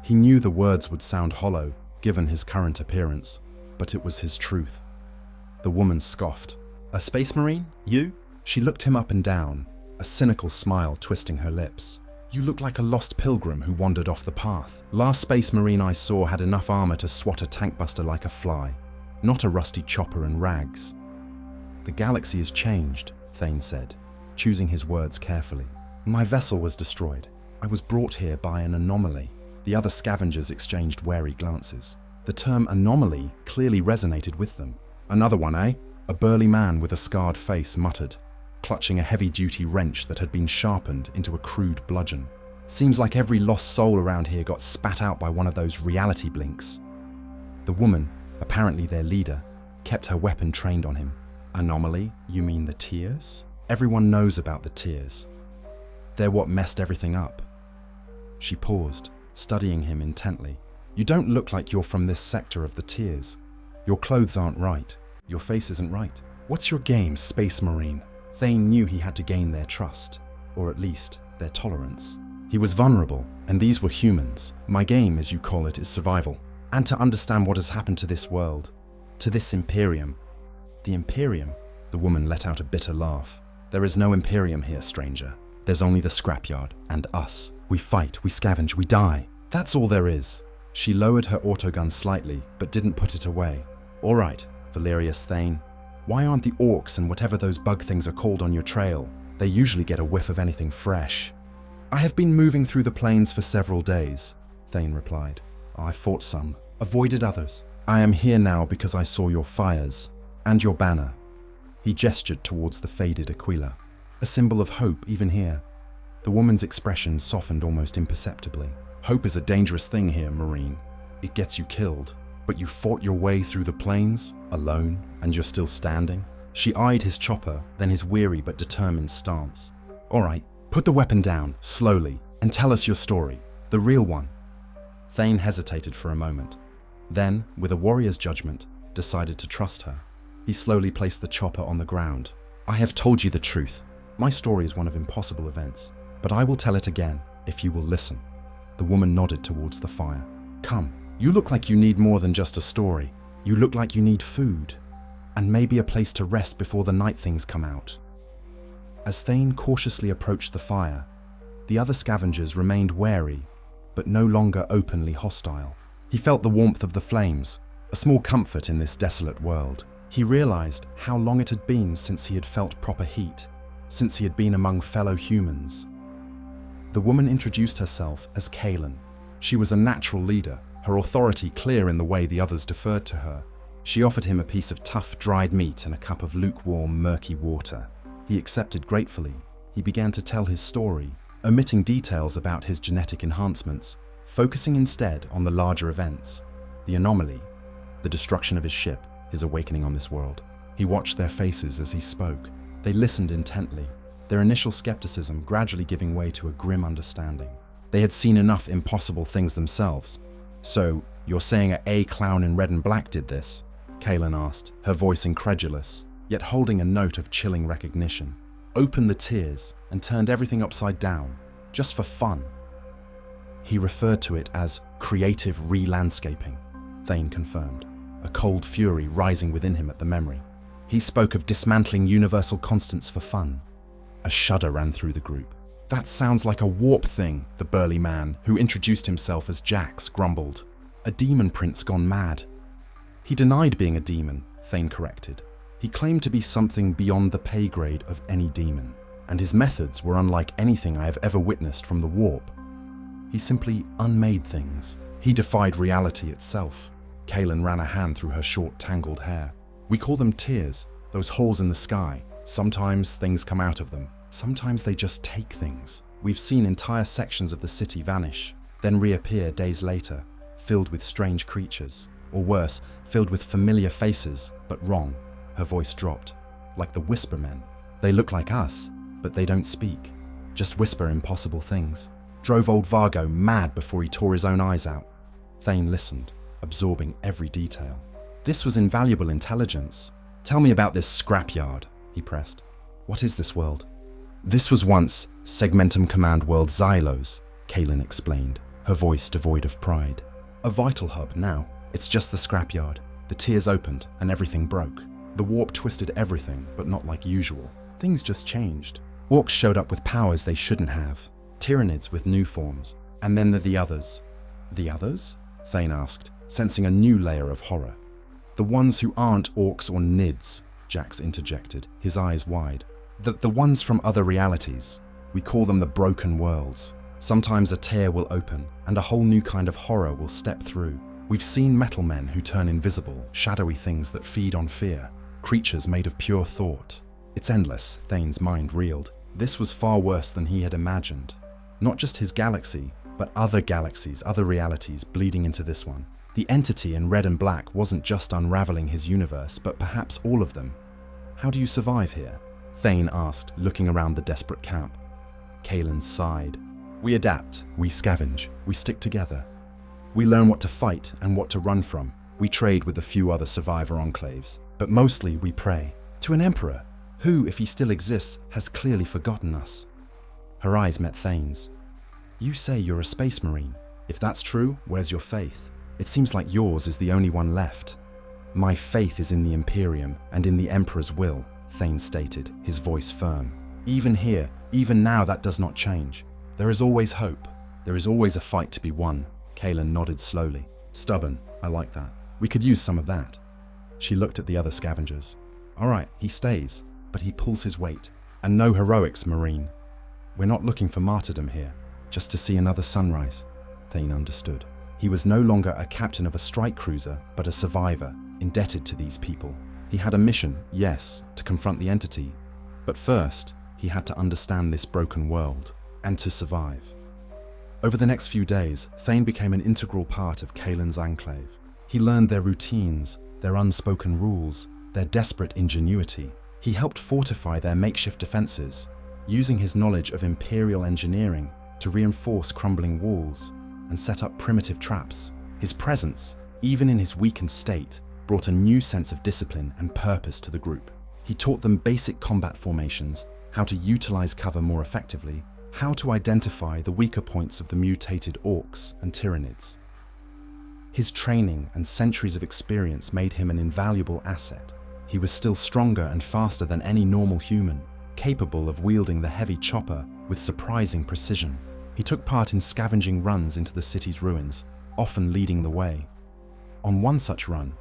He knew the words would sound hollow, given his current appearance, but it was his truth. The woman scoffed. "A space marine? You?" She looked him up and down, a cynical smile twisting her lips. "You look like a lost pilgrim who wandered off the path. Last space marine I saw had enough armor to swat a tankbuster like a fly, not a rusty chopper and rags." "The galaxy has changed," Thane said, choosing his words carefully. "My vessel was destroyed. I was brought here by an anomaly." The other scavengers exchanged wary glances. The term anomaly clearly resonated with them. "Another one, eh?" A burly man with a scarred face muttered, clutching a heavy-duty wrench that had been sharpened into a crude bludgeon. "Seems like every lost soul around here got spat out by one of those reality blinks." The woman, apparently their leader, kept her weapon trained on him. "Anomaly? You mean the tears?" "Everyone knows about the tears. They're what messed everything up." She paused, studying him intently. "You don't look like you're from this sector of the tears. Your clothes aren't right. Your face isn't right. What's your game, Space Marine?" Thane knew he had to gain their trust, or at least their tolerance. He was vulnerable, and these were humans. "My game, as you call it, is survival. And to understand what has happened to this world, to this Imperium." "The Imperium?" The woman let out a bitter laugh. "There is no Imperium here, stranger. There's only the scrapyard, and us. We fight, we scavenge, we die. That's all there is." She lowered her autogun slightly, but didn't put it away. "All right, Valerius Thane. Why aren't the orcs and whatever those bug things are called on your trail? They usually get a whiff of anything fresh." "I have been moving through the plains for several days," Thane replied. "I fought some, avoided others. I am here now because I saw your fires, and your banner." He gestured towards the faded aquila. "A symbol of hope, even here." The woman's expression softened almost imperceptibly. "Hope is a dangerous thing here, Marine. It gets you killed. But you fought your way through the plains, alone, and you're still standing?" She eyed his chopper, then his weary but determined stance. "All right, put the weapon down, slowly, and tell us your story. The real one." Thane hesitated for a moment. Then, with a warrior's judgment, decided to trust her. He slowly placed the chopper on the ground. "I have told you the truth. My story is one of impossible events, but I will tell it again, if you will listen." The woman nodded towards the fire. "Come. You look like you need more than just a story. You look like you need food, and maybe a place to rest before the night things come out." As Thane cautiously approached the fire, the other scavengers remained wary, but no longer openly hostile. He felt the warmth of the flames, a small comfort in this desolate world. He realized how long it had been since he had felt proper heat, since he had been among fellow humans. The woman introduced herself as Kaelin. She was a natural leader, her authority clear in the way the others deferred to her. She offered him a piece of tough, dried meat and a cup of lukewarm, murky water. He accepted gratefully. He began to tell his story, omitting details about his genetic enhancements, focusing instead on the larger events, the anomaly, the destruction of his ship, his awakening on this world. He watched their faces as he spoke. They listened intently, their initial skepticism gradually giving way to a grim understanding. They had seen enough impossible things themselves. "So, you're saying a clown in red and black did this?" Kaelin asked, her voice incredulous, yet holding a note of chilling recognition. opened the tiers and turned everything upside down, just for fun. He referred to it as creative re-landscaping, Thane confirmed, a cold fury rising within him at the memory. He spoke of dismantling universal constants for fun. A shudder ran through the group. That sounds like a warp thing, the burly man, who introduced himself as Jax, grumbled. A demon prince gone mad. He denied being a demon, Thane corrected. He claimed to be something beyond the pay grade of any demon, and his methods were unlike anything I have ever witnessed from the warp. He simply unmade things. He defied reality itself. Kaelin ran a hand through her short, tangled hair. We call them tiers, those holes in the sky. Sometimes things come out of them. Sometimes they just take things. We've seen entire sections of the city vanish, then reappear days later, filled with strange creatures. Or worse, filled with familiar faces, but wrong. Her voice dropped. Like the Whispermen. They look like us, but they don't speak. Just whisper impossible things. Drove old Vargo mad before he tore his own eyes out. Thane listened, absorbing every detail. This was invaluable intelligence. Tell me about this scrapyard, he pressed. What is this world? This was once Segmentum Command World Xylos, Kaelin explained, her voice devoid of pride. A vital hub now. It's just the scrapyard. The tiers opened and everything broke. The warp twisted everything, but not like usual. Things just changed. Orcs showed up with powers they shouldn't have. Tyranids with new forms. And then the others. The others? Thane asked, sensing a new layer of horror. The ones who aren't orcs or nids, Jax interjected, his eyes wide. The ones from other realities. We call them the broken worlds. Sometimes a tear will open, and a whole new kind of horror will step through. We've seen metal men who turn invisible, shadowy things that feed on fear. Creatures made of pure thought. It's endless, Thane's mind reeled. This was far worse than he had imagined. Not just his galaxy, but other galaxies, other realities bleeding into this one. The entity in red and black wasn't just unraveling his universe, but perhaps all of them. How do you survive here? Thane asked, looking around the desperate camp. Kaelin sighed. We adapt, we scavenge, we stick together. We learn what to fight and what to run from. We trade with a few other survivor enclaves, but mostly we pray to an emperor who, if he still exists, has clearly forgotten us. Her eyes met Thane's. You say you're a space marine. If that's true, where's your faith? It seems like yours is the only one left. My faith is in the Imperium and in the Emperor's will, Thane stated, his voice firm. Even here, even now, that does not change. There is always hope. There is always a fight to be won. Kaelin nodded slowly. Stubborn, I like that. We could use some of that. She looked at the other scavengers. All right, he stays, but he pulls his weight. And no heroics, Marine. We're not looking for martyrdom here, just to see another sunrise. Thane understood. He was no longer a captain of a strike cruiser, but a survivor, indebted to these people. He had a mission, yes, to confront the entity. But first, he had to understand this broken world, and to survive. Over the next few days, Thane became an integral part of Kaelin's enclave. He learned their routines, their unspoken rules, their desperate ingenuity. He helped fortify their makeshift defenses, using his knowledge of Imperial engineering to reinforce crumbling walls and set up primitive traps. His presence, even in his weakened state, brought a new sense of discipline and purpose to the group. He taught them basic combat formations, how to utilize cover more effectively, how to identify the weaker points of the mutated orcs and tyranids. His training and centuries of experience made him an invaluable asset. He was still stronger and faster than any normal human, capable of wielding the heavy chopper with surprising precision. He took part in scavenging runs into the city's ruins, often leading the way. On one such run,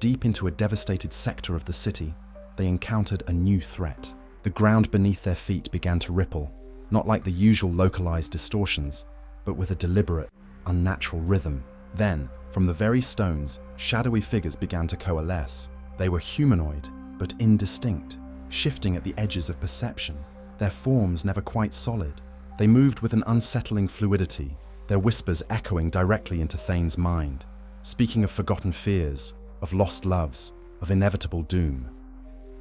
deep into a devastated sector of the city, they encountered a new threat. The ground beneath their feet began to ripple, not like the usual localized distortions, but with a deliberate, unnatural rhythm. Then, from the very stones, shadowy figures began to coalesce. They were humanoid, but indistinct, shifting at the edges of perception, their forms never quite solid. They moved with an unsettling fluidity, their whispers echoing directly into Thane's mind, speaking of forgotten fears, of lost loves, of inevitable doom.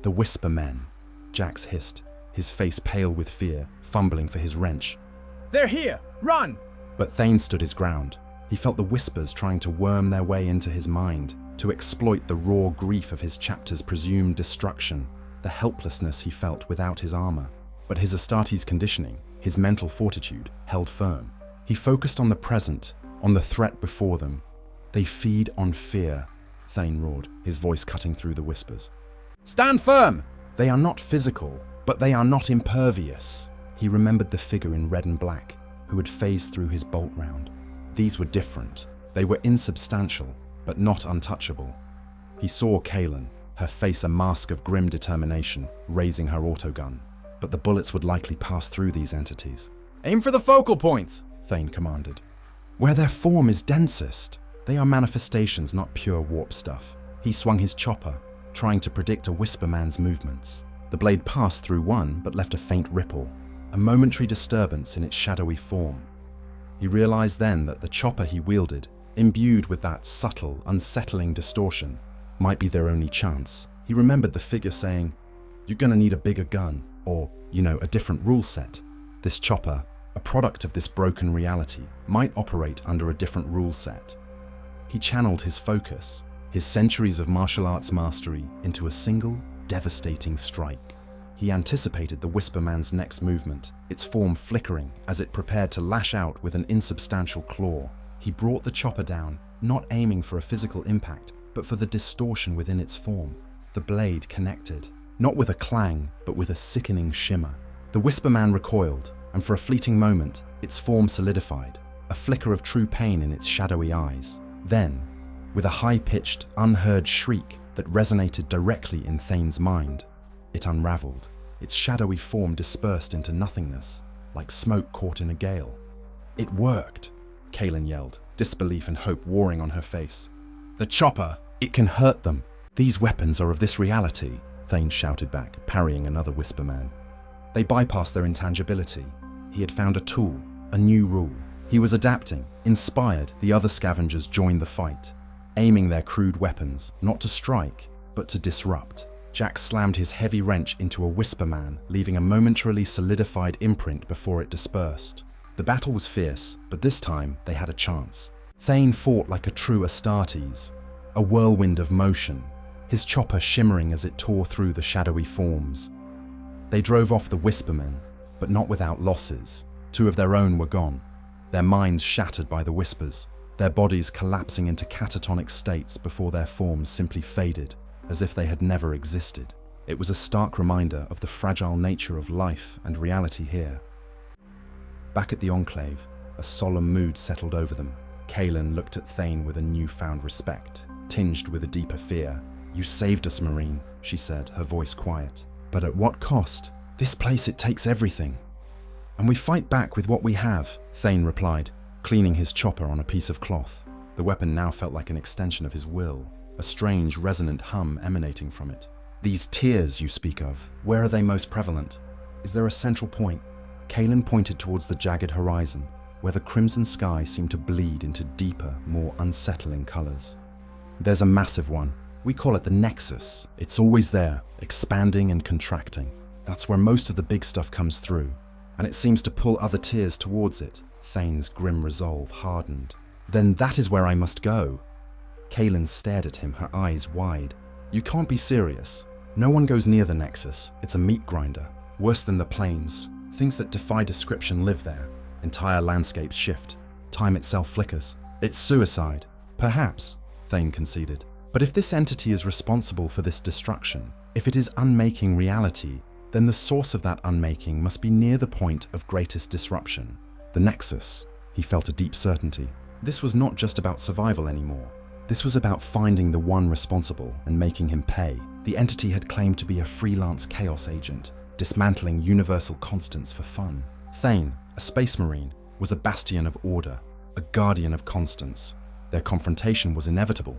The Whisper Men, Jax hissed, his face pale with fear, fumbling for his wrench. They're here! Run! But Thane stood his ground. He felt the whispers trying to worm their way into his mind, to exploit the raw grief of his chapter's presumed destruction, the helplessness he felt without his armor. But his Astartes conditioning, his mental fortitude, held firm. He focused on the present, on the threat before them. They feed on fear, Thane roared, his voice cutting through the whispers. Stand firm! They are not physical, but they are not impervious. He remembered the figure in red and black, who had phased through his bolt round. These were different. They were insubstantial, but not untouchable. He saw Kaelin, her face a mask of grim determination, raising her autogun. But the bullets would likely pass through these entities. Aim for the focal points, Thane commanded. Where their form is densest. They are manifestations, not pure warp stuff. He swung his chopper, trying to predict a Whisperman's movements. The blade passed through one, but left a faint ripple, a momentary disturbance in its shadowy form. He realized then that the chopper he wielded, imbued with that subtle, unsettling distortion, might be their only chance. He remembered the figure saying, "You're gonna need a bigger gun," or, a different rule set. This chopper, a product of this broken reality, might operate under a different rule set. He channeled his focus, his centuries of martial arts mastery, into a single, devastating strike. He anticipated the Whisperman's next movement, its form flickering as it prepared to lash out with an insubstantial claw. He brought the chopper down, not aiming for a physical impact, but for the distortion within its form. The blade connected, not with a clang, but with a sickening shimmer. The Whisperman recoiled, and for a fleeting moment, its form solidified, a flicker of true pain in its shadowy eyes. Then, with a high-pitched, unheard shriek that resonated directly in Thane's mind, it unraveled. Its shadowy form dispersed into nothingness, like smoke caught in a gale. "It worked," Kaelin yelled, disbelief and hope warring on her face. "The chopper! It can hurt them! These weapons are of this reality," Thane shouted back, parrying another Whisperman. They bypassed their intangibility. He had found a tool, a new rule. He was adapting. Inspired, the other scavengers joined the fight, aiming their crude weapons, not to strike, but to disrupt. Jack slammed his heavy wrench into a Whisperman, leaving a momentarily solidified imprint before it dispersed. The battle was fierce, but this time they had a chance. Thane fought like a true Astartes, a whirlwind of motion, his chopper shimmering as it tore through the shadowy forms. They drove off the Whispermen, but not without losses. Two of their own were gone, their minds shattered by the whispers, their bodies collapsing into catatonic states before their forms simply faded, as if they had never existed. It was a stark reminder of the fragile nature of life and reality here. Back at the Enclave, a solemn mood settled over them. Kaelin looked at Thane with a newfound respect, tinged with a deeper fear. "You saved us, Marine," she said, her voice quiet. "But at what cost? This place, it takes everything." "And we fight back with what we have," Thane replied, cleaning his chopper on a piece of cloth. The weapon now felt like an extension of his will, a strange, resonant hum emanating from it. "These tears you speak of, where are they most prevalent? Is there a central point?" Kaelin pointed towards the jagged horizon, where the crimson sky seemed to bleed into deeper, more unsettling colors. "There's a massive one. We call it the Nexus. It's always there, expanding and contracting. That's where most of the big stuff comes through, and it seems to pull other tiers towards it." Thane's grim resolve hardened. "Then that is where I must go." Kaelin stared at him, her eyes wide. "You can't be serious. No one goes near the Nexus. It's a meat grinder. Worse than the plains. Things that defy description live there. Entire landscapes shift. Time itself flickers. It's suicide." "Perhaps," Thane conceded. "But if this entity is responsible for this destruction, if it is unmaking reality, then the source of that unmaking must be near the point of greatest disruption. The Nexus." He felt a deep certainty. This was not just about survival anymore. This was about finding the one responsible and making him pay. The entity had claimed to be a freelance chaos agent, dismantling universal constants for fun. Thane, a space marine, was a bastion of order, a guardian of constants. Their confrontation was inevitable,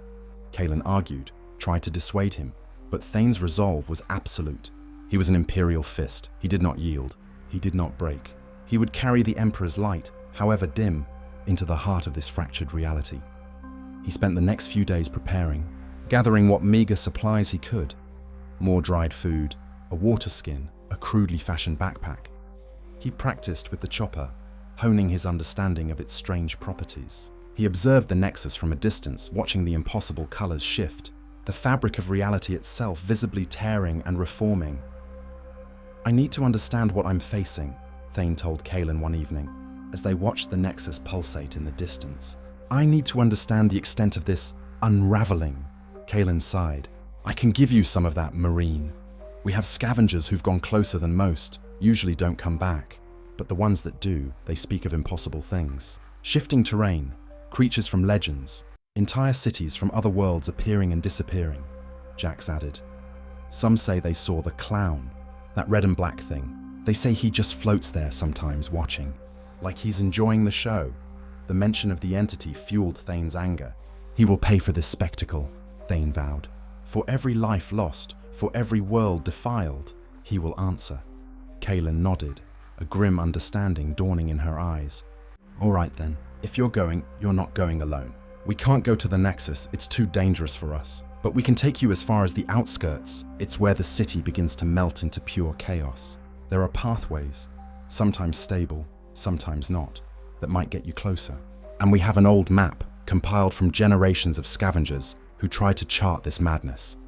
Kaelin argued, tried to dissuade him, but Thane's resolve was absolute. He was an imperial fist. He did not yield. He did not break. He would carry the Emperor's light, however dim, into the heart of this fractured reality. He spent the next few days preparing, gathering what meager supplies he could. More dried food, a water skin, a crudely fashioned backpack. He practiced with the chopper, honing his understanding of its strange properties. He observed the Nexus from a distance, watching the impossible colors shift, the fabric of reality itself visibly tearing and reforming. I need to understand what I'm facing, Thane told Kaelin one evening, as they watched the Nexus pulsate in the distance. I need to understand the extent of this unraveling. Kaelin sighed. I can give you some of that, Marine. We have scavengers who've gone closer than most, usually don't come back. But the ones that do, they speak of impossible things. Shifting terrain, creatures from legends, entire cities from other worlds appearing and disappearing, Jax added. Some say they saw the clown, that red and black thing. They say he just floats there sometimes watching, like he's enjoying the show. The mention of the entity fueled Thane's anger. He will pay for this spectacle, Thane vowed. For every life lost, for every world defiled, he will answer. Kaelin nodded, a grim understanding dawning in her eyes. All right then, if you're going, you're not going alone. We can't go to the Nexus, it's too dangerous for us. But we can take you as far as the outskirts. It's where the city begins to melt into pure chaos. There are pathways, sometimes stable, sometimes not, that might get you closer. And we have an old map, compiled from generations of scavengers who tried to chart this madness.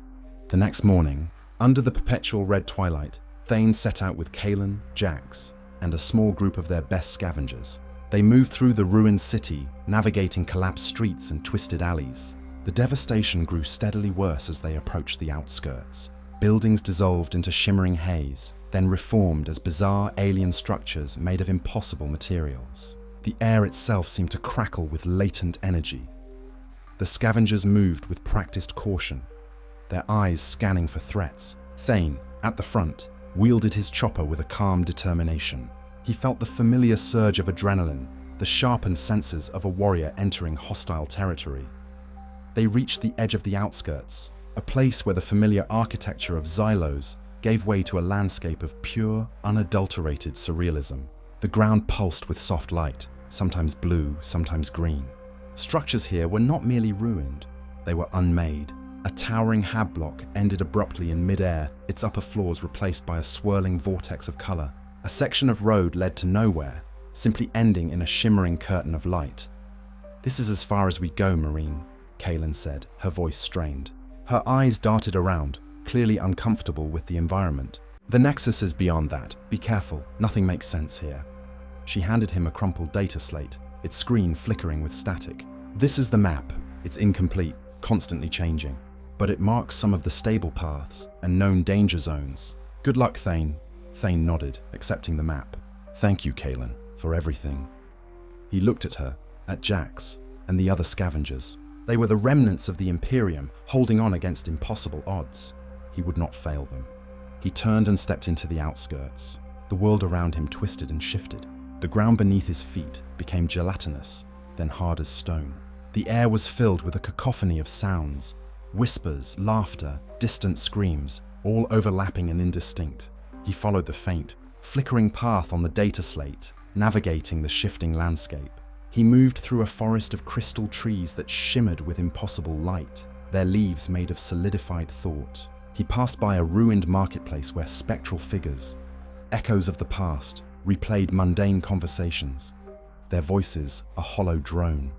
The next morning, under the perpetual red twilight, Thane set out with Kaelin, Jax, and a small group of their best scavengers. They moved through the ruined city, navigating collapsed streets and twisted alleys. The devastation grew steadily worse as they approached the outskirts. Buildings dissolved into shimmering haze, then reformed as bizarre alien structures made of impossible materials. The air itself seemed to crackle with latent energy. The scavengers moved with practiced caution, their eyes scanning for threats. Thane, at the front, wielded his chopper with a calm determination. He felt the familiar surge of adrenaline, the sharpened senses of a warrior entering hostile territory. They reached the edge of the outskirts, a place where the familiar architecture of Xylos gave way to a landscape of pure, unadulterated surrealism. The ground pulsed with soft light, sometimes blue, sometimes green. Structures here were not merely ruined, they were unmade. A towering hab block ended abruptly in mid-air, its upper floors replaced by a swirling vortex of color. A section of road led to nowhere, simply ending in a shimmering curtain of light. This is as far as we go, Marine, Kaelin said, her voice strained. Her eyes darted around, clearly uncomfortable with the environment. The Nexus is beyond that. Be careful, nothing makes sense here. She handed him a crumpled data slate, its screen flickering with static. This is the map. It's incomplete, constantly changing. But it marks some of the stable paths and known danger zones. Good luck, Thane. Thane nodded, accepting the map. Thank you, Kaelin, for everything. He looked at her, at Jax, and the other scavengers. They were the remnants of the Imperium, holding on against impossible odds. He would not fail them. He turned and stepped into the outskirts. The world around him twisted and shifted. The ground beneath his feet became gelatinous, then hard as stone. The air was filled with a cacophony of sounds, whispers, laughter, distant screams, all overlapping and indistinct. He followed the faint, flickering path on the data slate, navigating the shifting landscape. He moved through a forest of crystal trees that shimmered with impossible light, their leaves made of solidified thought. He passed by a ruined marketplace where spectral figures, echoes of the past, replayed mundane conversations, their voices a hollow drone.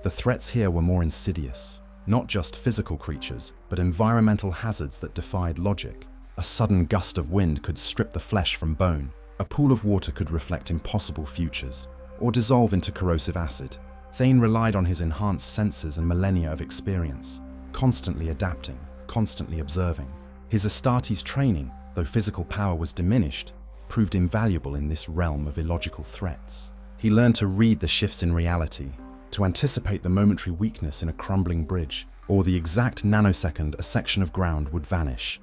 The threats here were more insidious, not just physical creatures, but environmental hazards that defied logic. A sudden gust of wind could strip the flesh from bone. A pool of water could reflect impossible futures, or dissolve into corrosive acid. Thane relied on his enhanced senses and millennia of experience, constantly adapting, constantly observing. His Astartes training, though physical power was diminished, proved invaluable in this realm of illogical threats. He learned to read the shifts in reality, to anticipate the momentary weakness in a crumbling bridge, or the exact nanosecond a section of ground would vanish.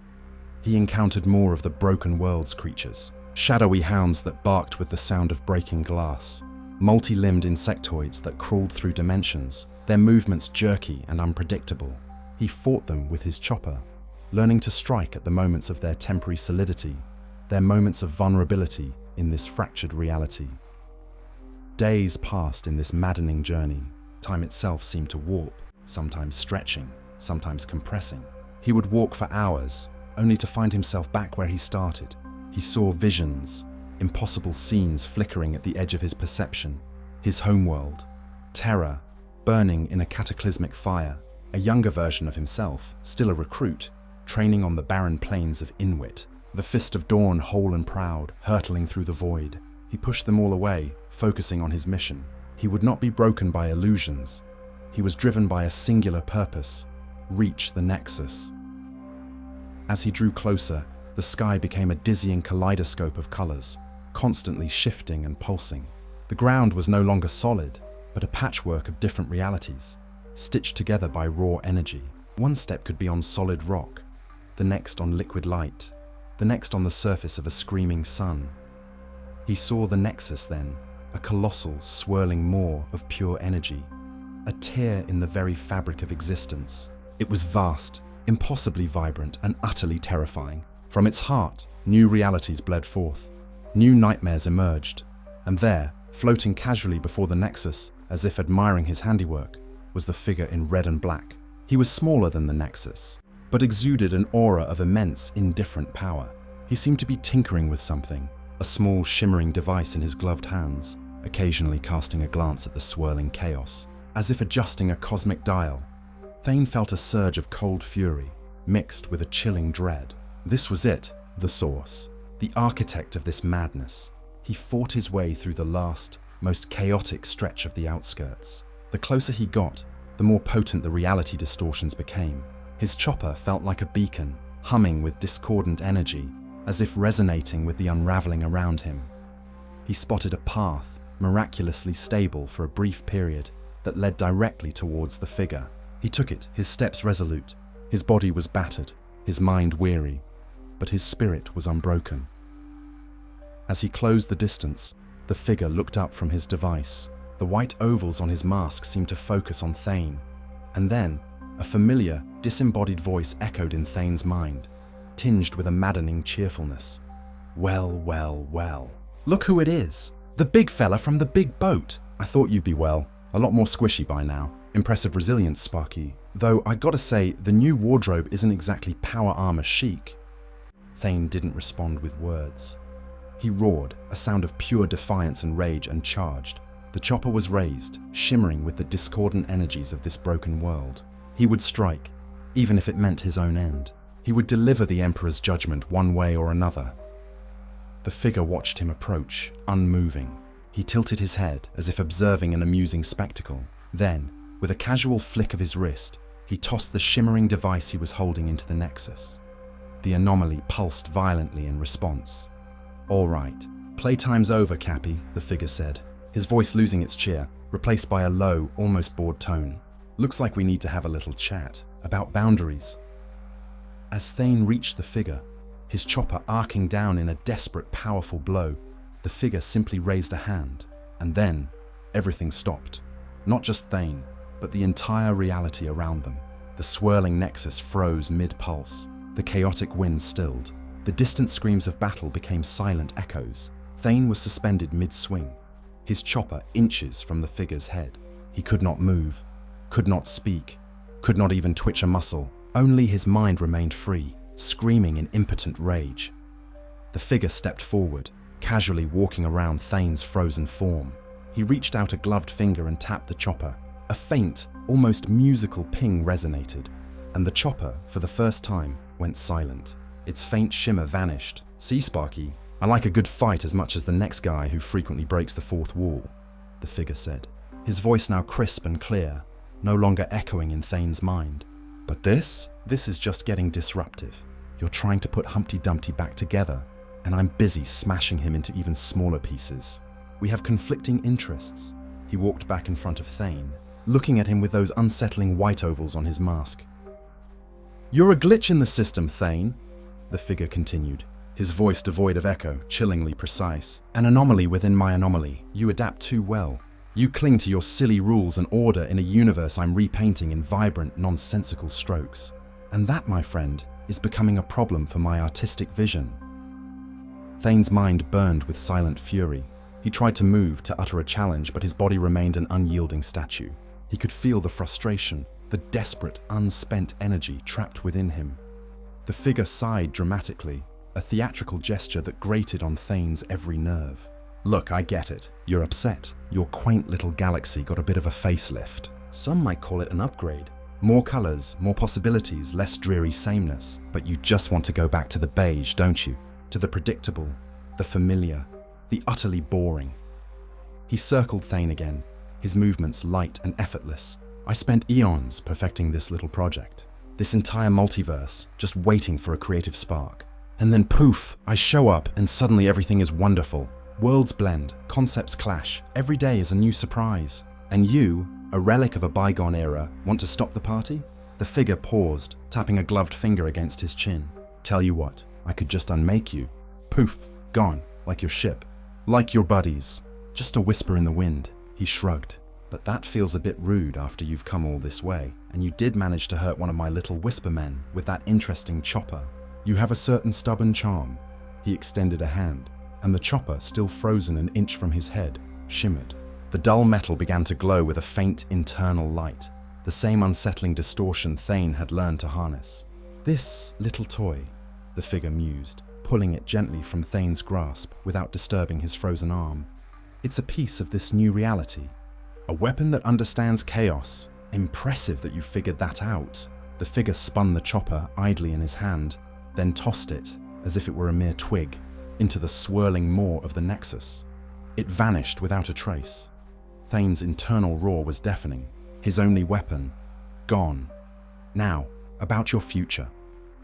He encountered more of the broken world's creatures, shadowy hounds that barked with the sound of breaking glass, multi-limbed insectoids that crawled through dimensions, their movements jerky and unpredictable. He fought them with his chopper, learning to strike at the moments of their temporary solidity, their moments of vulnerability in this fractured reality. Days passed in this maddening journey. Time itself seemed to warp, sometimes stretching, sometimes compressing. He would walk for hours, only to find himself back where he started. He saw visions, impossible scenes flickering at the edge of his perception, his homeworld, terror burning in a cataclysmic fire, a younger version of himself, still a recruit, training on the barren plains of Inwit. The fist of dawn, whole and proud, hurtling through the void. He pushed them all away, focusing on his mission. He would not be broken by illusions. He was driven by a singular purpose: reach the Nexus. As he drew closer, the sky became a dizzying kaleidoscope of colors, constantly shifting and pulsing. The ground was no longer solid, but a patchwork of different realities, stitched together by raw energy. One step could be on solid rock, the next on liquid light, the next on the surface of a screaming sun. He saw the Nexus then, a colossal, swirling maw of pure energy, a tear in the very fabric of existence. It was vast, impossibly vibrant, and utterly terrifying. From its heart, new realities bled forth, new nightmares emerged, and there, floating casually before the Nexus, as if admiring his handiwork, was the figure in red and black. He was smaller than the Nexus, but exuded an aura of immense, indifferent power. He seemed to be tinkering with something, a small, shimmering device in his gloved hands, occasionally casting a glance at the swirling chaos, as if adjusting a cosmic dial. Thane felt a surge of cold fury, mixed with a chilling dread. This was it, the source, the architect of this madness. He fought his way through the last, most chaotic stretch of the outskirts. The closer he got, the more potent the reality distortions became. His chopper felt like a beacon, humming with discordant energy, as if resonating with the unraveling around him. He spotted a path, miraculously stable for a brief period, that led directly towards the figure. He took it, his steps resolute. His body was battered, his mind weary, but his spirit was unbroken. As he closed the distance, the figure looked up from his device. The white ovals on his mask seemed to focus on Thane, and then a familiar, disembodied voice echoed in Thane's mind, tinged with a maddening cheerfulness. Well, well, well. Look who it is! The big fella from the big boat! I thought you'd be well. A lot more squishy by now. Impressive resilience, Sparky. Though I gotta say, the new wardrobe isn't exactly power armor chic. Thane didn't respond with words. He roared, a sound of pure defiance and rage, and charged. The chopper was raised, shimmering with the discordant energies of this broken world. He would strike, even if it meant his own end. He would deliver the Emperor's judgment one way or another. The figure watched him approach, unmoving. He tilted his head as if observing an amusing spectacle. Then, with a casual flick of his wrist, he tossed the shimmering device he was holding into the Nexus. The anomaly pulsed violently in response. "All right, playtime's over, Cappy," the figure said, his voice losing its cheer, replaced by a low, almost bored tone. "Looks like we need to have a little chat about boundaries." As Thane reached the figure, his chopper arcing down in a desperate, powerful blow, the figure simply raised a hand, and then everything stopped. Not just Thane, but the entire reality around them. The swirling Nexus froze mid-pulse. The chaotic wind stilled. The distant screams of battle became silent echoes. Thane was suspended mid-swing, his chopper inches from the figure's head. He could not move, could not speak, could not even twitch a muscle. Only his mind remained free, screaming in impotent rage. The figure stepped forward, casually walking around Thane's frozen form. He reached out a gloved finger and tapped the chopper. A faint, almost musical ping resonated, and the chopper, for the first time, went silent. Its faint shimmer vanished. "See, Sparky, I like a good fight as much as the next guy who frequently breaks the fourth wall," the figure said, his voice now crisp and clear, no longer echoing in Thane's mind. "But this is just getting disruptive. You're trying to put Humpty Dumpty back together, and I'm busy smashing him into even smaller pieces. We have conflicting interests." He walked back in front of Thane, looking at him with those unsettling white ovals on his mask. "You're a glitch in the system, Thane," the figure continued, his voice devoid of echo, chillingly precise. "An anomaly within my anomaly. You adapt too well. You cling to your silly rules and order in a universe I'm repainting in vibrant, nonsensical strokes. And that, my friend, is becoming a problem for my artistic vision." Thane's mind burned with silent fury. He tried to move, to utter a challenge, but his body remained an unyielding statue. He could feel the frustration, the desperate, unspent energy trapped within him. The figure sighed dramatically, a theatrical gesture that grated on Thane's every nerve. "Look, I get it. You're upset. Your quaint little galaxy got a bit of a facelift. Some might call it an upgrade. More colors, more possibilities, less dreary sameness. But you just want to go back to the beige, don't you? To the predictable, the familiar, the utterly boring. He circled Thane again, his movements light and effortless. I spent eons perfecting this little project. This entire multiverse, just waiting for a creative spark. And then poof, I show up and suddenly everything is wonderful. Worlds blend, concepts clash, every day is a new surprise. And you, a relic of a bygone era, want to stop the party? The figure paused, tapping a gloved finger against his chin. Tell you what, I could just unmake you. Poof, gone, like your ship. Like your buddies. Just a whisper in the wind. He shrugged. But that feels a bit rude after you've come all this way, and you did manage to hurt one of my little whisper men with that interesting chopper. You have a certain stubborn charm. He extended a hand, and the chopper, still frozen an inch from his head, shimmered. The dull metal began to glow with a faint internal light, the same unsettling distortion Thane had learned to harness. This little toy, the figure mused, pulling it gently from Thane's grasp without disturbing his frozen arm. It's a piece of this new reality. A weapon that understands chaos. Impressive that you figured that out. The figure spun the chopper idly in his hand, then tossed it, as if it were a mere twig, into the swirling maw of the Nexus. It vanished without a trace. Thane's internal roar was deafening. His only weapon, gone. Now, about your future,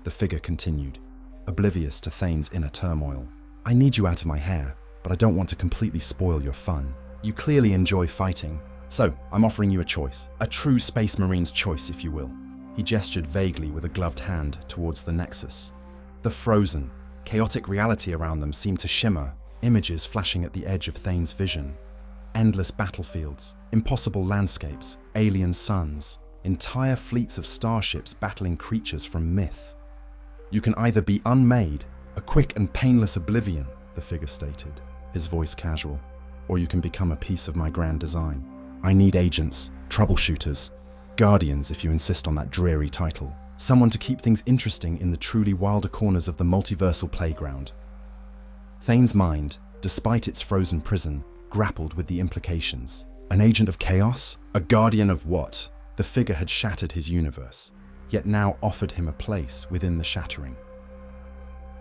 the figure continued, oblivious to Thane's inner turmoil. I need you out of my hair, but I don't want to completely spoil your fun. You clearly enjoy fighting, so I'm offering you a choice. A true Space Marine's choice, if you will. He gestured vaguely with a gloved hand towards the Nexus. The frozen, chaotic reality around them seemed to shimmer, images flashing at the edge of Thane's vision. Endless battlefields, impossible landscapes, alien suns, entire fleets of starships battling creatures from myth. You can either be unmade, a quick and painless oblivion, the figure stated, his voice casual, or you can become a piece of my grand design. I need agents, troubleshooters, guardians if you insist on that dreary title. Someone to keep things interesting in the truly wilder corners of the multiversal playground. Thane's mind, despite its frozen prison, grappled with the implications. An agent of chaos? A guardian of what? The figure had shattered his universe, yet now offered him a place within the shattering.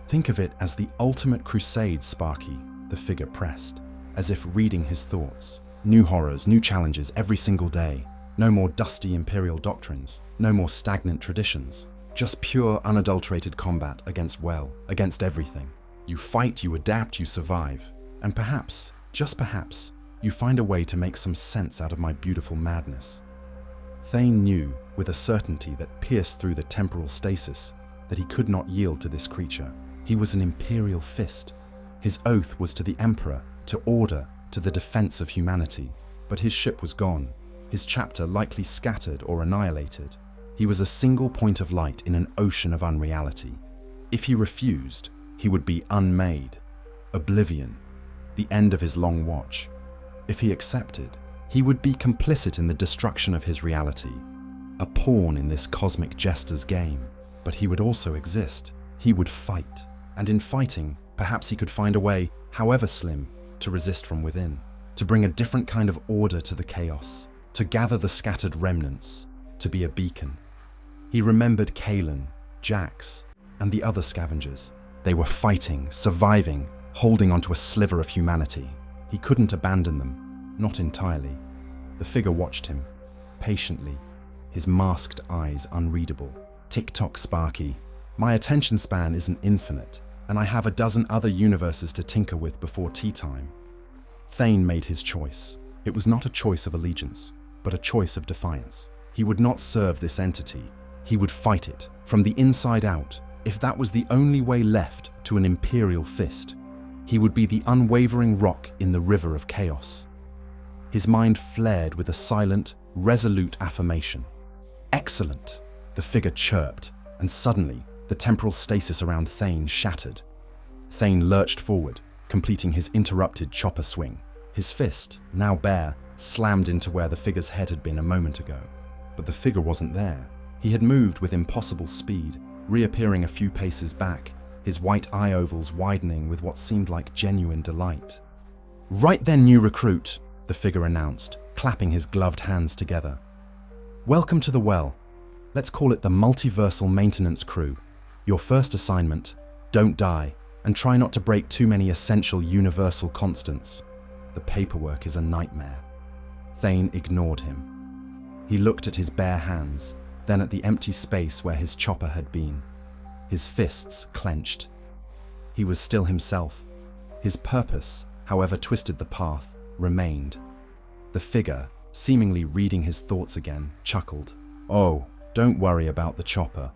Think of it as the ultimate crusade, Sparky, the figure pressed, as if reading his thoughts. New horrors, new challenges every single day. No more dusty imperial doctrines, no more stagnant traditions. Just pure, unadulterated combat against everything. You fight, you adapt, you survive. And perhaps, just perhaps, you find a way to make some sense out of my beautiful madness. Thane knew, with a certainty that pierced through the temporal stasis, that he could not yield to this creature. He was an imperial fist. His oath was to the Emperor, to order, to the defense of humanity. But his ship was gone, his chapter likely scattered or annihilated. He was a single point of light in an ocean of unreality. If he refused, he would be unmade, oblivion, the end of his long watch. If he accepted, he would be complicit in the destruction of his reality, a pawn in this cosmic jester's game. But he would also exist. He would fight. And in fighting, perhaps he could find a way, however slim, to resist from within, to bring a different kind of order to the chaos, to gather the scattered remnants, to be a beacon. He remembered Kalen, Jax, and the other scavengers. They were fighting, surviving, holding onto a sliver of humanity. He couldn't abandon them, not entirely. The figure watched him, patiently, his masked eyes unreadable. Tick-tock, Sparky. My attention span isn't infinite, and I have a dozen other universes to tinker with before tea time. Thane made his choice. It was not a choice of allegiance, but a choice of defiance. He would not serve this entity. He would fight it, from the inside out, if that was the only way left to an imperial fist. He would be the unwavering rock in the river of chaos. His mind flared with a silent, resolute affirmation. Excellent, the figure chirped, and suddenly, the temporal stasis around Thane shattered. Thane lurched forward, completing his interrupted chopper swing. His fist, now bare, slammed into where the figure's head had been a moment ago. But the figure wasn't there. He had moved with impossible speed, reappearing a few paces back, his white eye ovals widening with what seemed like genuine delight. "Right then, new recruit," the figure announced, clapping his gloved hands together. "Welcome to the well. Let's call it the Multiversal Maintenance Crew. Your first assignment, don't die, and try not to break too many essential universal constants. The paperwork is a nightmare. Thane ignored him. He looked at his bare hands, then at the empty space where his chopper had been. His fists clenched. He was still himself. His purpose, however twisted the path, remained. The figure, seemingly reading his thoughts again, chuckled. "Oh, don't worry about the chopper.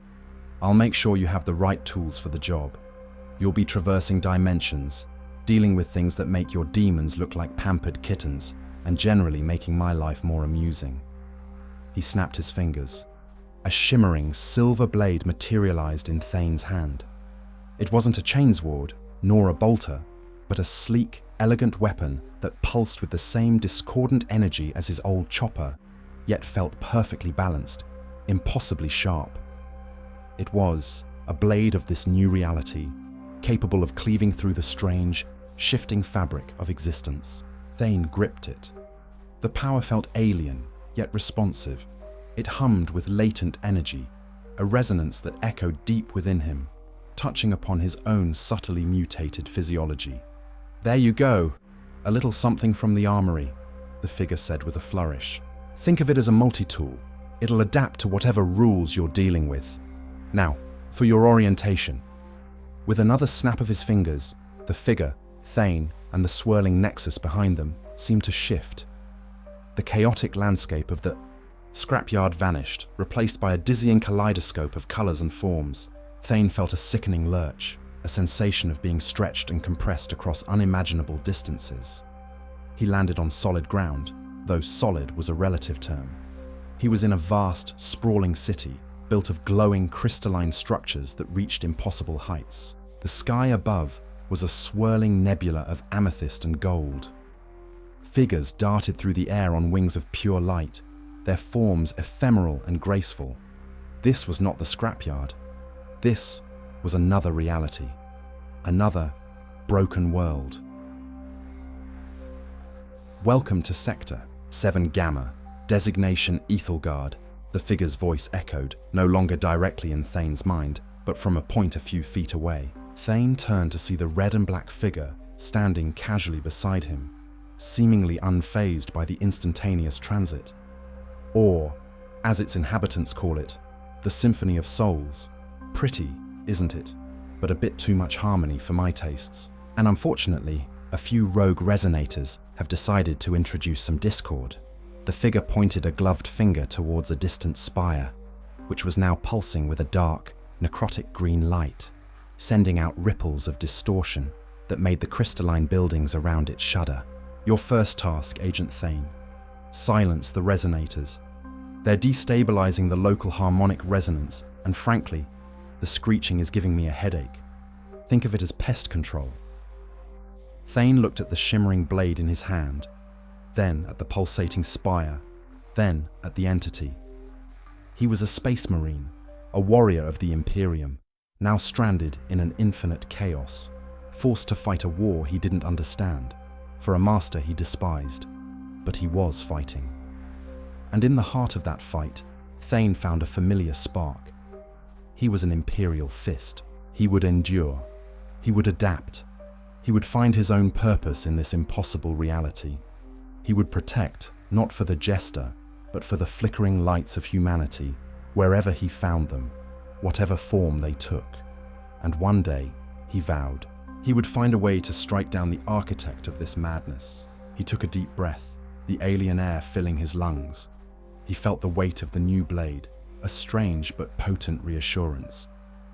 I'll make sure you have the right tools for the job. You'll be traversing dimensions, dealing with things that make your demons look like pampered kittens, and generally making my life more amusing." He snapped his fingers. A shimmering silver blade materialized in Thane's hand. It wasn't a chainsword, nor a bolter, but a sleek, elegant weapon that pulsed with the same discordant energy as his old chopper, yet felt perfectly balanced, impossibly sharp. It was a blade of this new reality, capable of cleaving through the strange, shifting fabric of existence. Thane gripped it. The power felt alien, yet responsive. It hummed with latent energy, a resonance that echoed deep within him, touching upon his own subtly mutated physiology. "There you go, a little something from the armory," the figure said with a flourish. "Think of it as a multi-tool. It'll adapt to whatever rules you're dealing with. Now, for your orientation." With another snap of his fingers, the figure, Thane, and the swirling nexus behind them seemed to shift. The chaotic landscape of the scrapyard vanished, replaced by a dizzying kaleidoscope of colors and forms. Thane felt a sickening lurch, a sensation of being stretched and compressed across unimaginable distances. He landed on solid ground, though solid was a relative term. He was in a vast, sprawling city, built of glowing, crystalline structures that reached impossible heights. The sky above was a swirling nebula of amethyst and gold. Figures darted through the air on wings of pure light, their forms ephemeral and graceful. This was not the scrapyard. This was another reality, another broken world. "Welcome to Sector 7 Gamma, designation Ethelgard," the figure's voice echoed, no longer directly in Thane's mind, but from a point a few feet away. Thane turned to see the red and black figure standing casually beside him, seemingly unfazed by the instantaneous transit. Or, as its inhabitants call it, the Symphony of Souls. Pretty, isn't it? But a bit too much harmony for my tastes. And unfortunately, a few rogue resonators have decided to introduce some discord. The figure pointed a gloved finger towards a distant spire, which was now pulsing with a dark, necrotic green light, sending out ripples of distortion that made the crystalline buildings around it shudder. "Your first task, Agent Thane. Silence the resonators. They're destabilizing the local harmonic resonance, and frankly, the screeching is giving me a headache. Think of it as pest control." Thane looked at the shimmering blade in his hand, then at the pulsating spire, then at the entity. He was a space marine, a warrior of the Imperium, now stranded in an infinite chaos, forced to fight a war he didn't understand, for a master he despised, but he was fighting. And in the heart of that fight, Thane found a familiar spark. He was an Imperial fist. He would endure. He would adapt. He would find his own purpose in this impossible reality. He would protect, not for the jester, but for the flickering lights of humanity, wherever he found them, whatever form they took. And one day, he vowed, he would find a way to strike down the architect of this madness. He took a deep breath, the alien air filling his lungs. He felt the weight of the new blade, a strange but potent reassurance.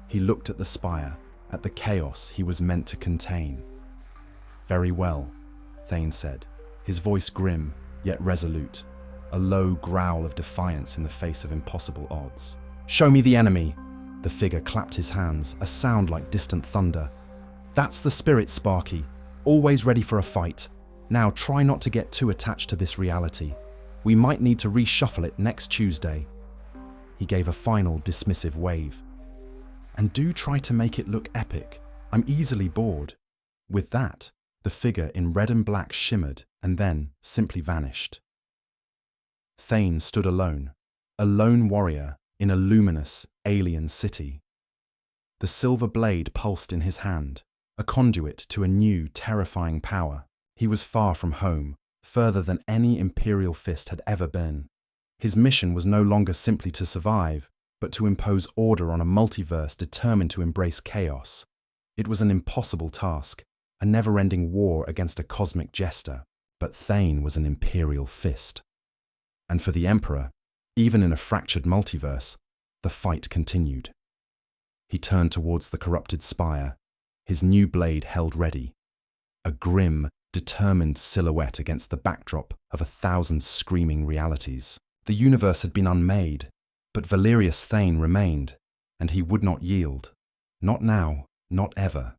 He looked at the spire, at the chaos he was meant to contain. "Very well," Thane said, his voice grim yet resolute, a low growl of defiance in the face of impossible odds. "Show me the enemy!" The figure clapped his hands, a sound like distant thunder. "That's the spirit, Sparky, always ready for a fight. Now try not to get too attached to this reality. We might need to reshuffle it next Tuesday." He gave a final dismissive wave. "And do try to make it look epic. I'm easily bored." With that, the figure in red and black shimmered and then simply vanished. Thane stood alone, a lone warrior in a luminous, alien city. The silver blade pulsed in his hand, a conduit to a new, terrifying power. He was far from home, further than any Imperial fist had ever been. His mission was no longer simply to survive, but to impose order on a multiverse determined to embrace chaos. It was an impossible task, a never-ending war against a cosmic jester, but Thane was an Imperial fist. And for the Emperor, even in a fractured multiverse, the fight continued. He turned towards the corrupted spire, his new blade held ready, a grim, determined silhouette against the backdrop of 1,000 screaming realities. The universe had been unmade, but Valerius Thane remained, and he would not yield. Not now, not ever.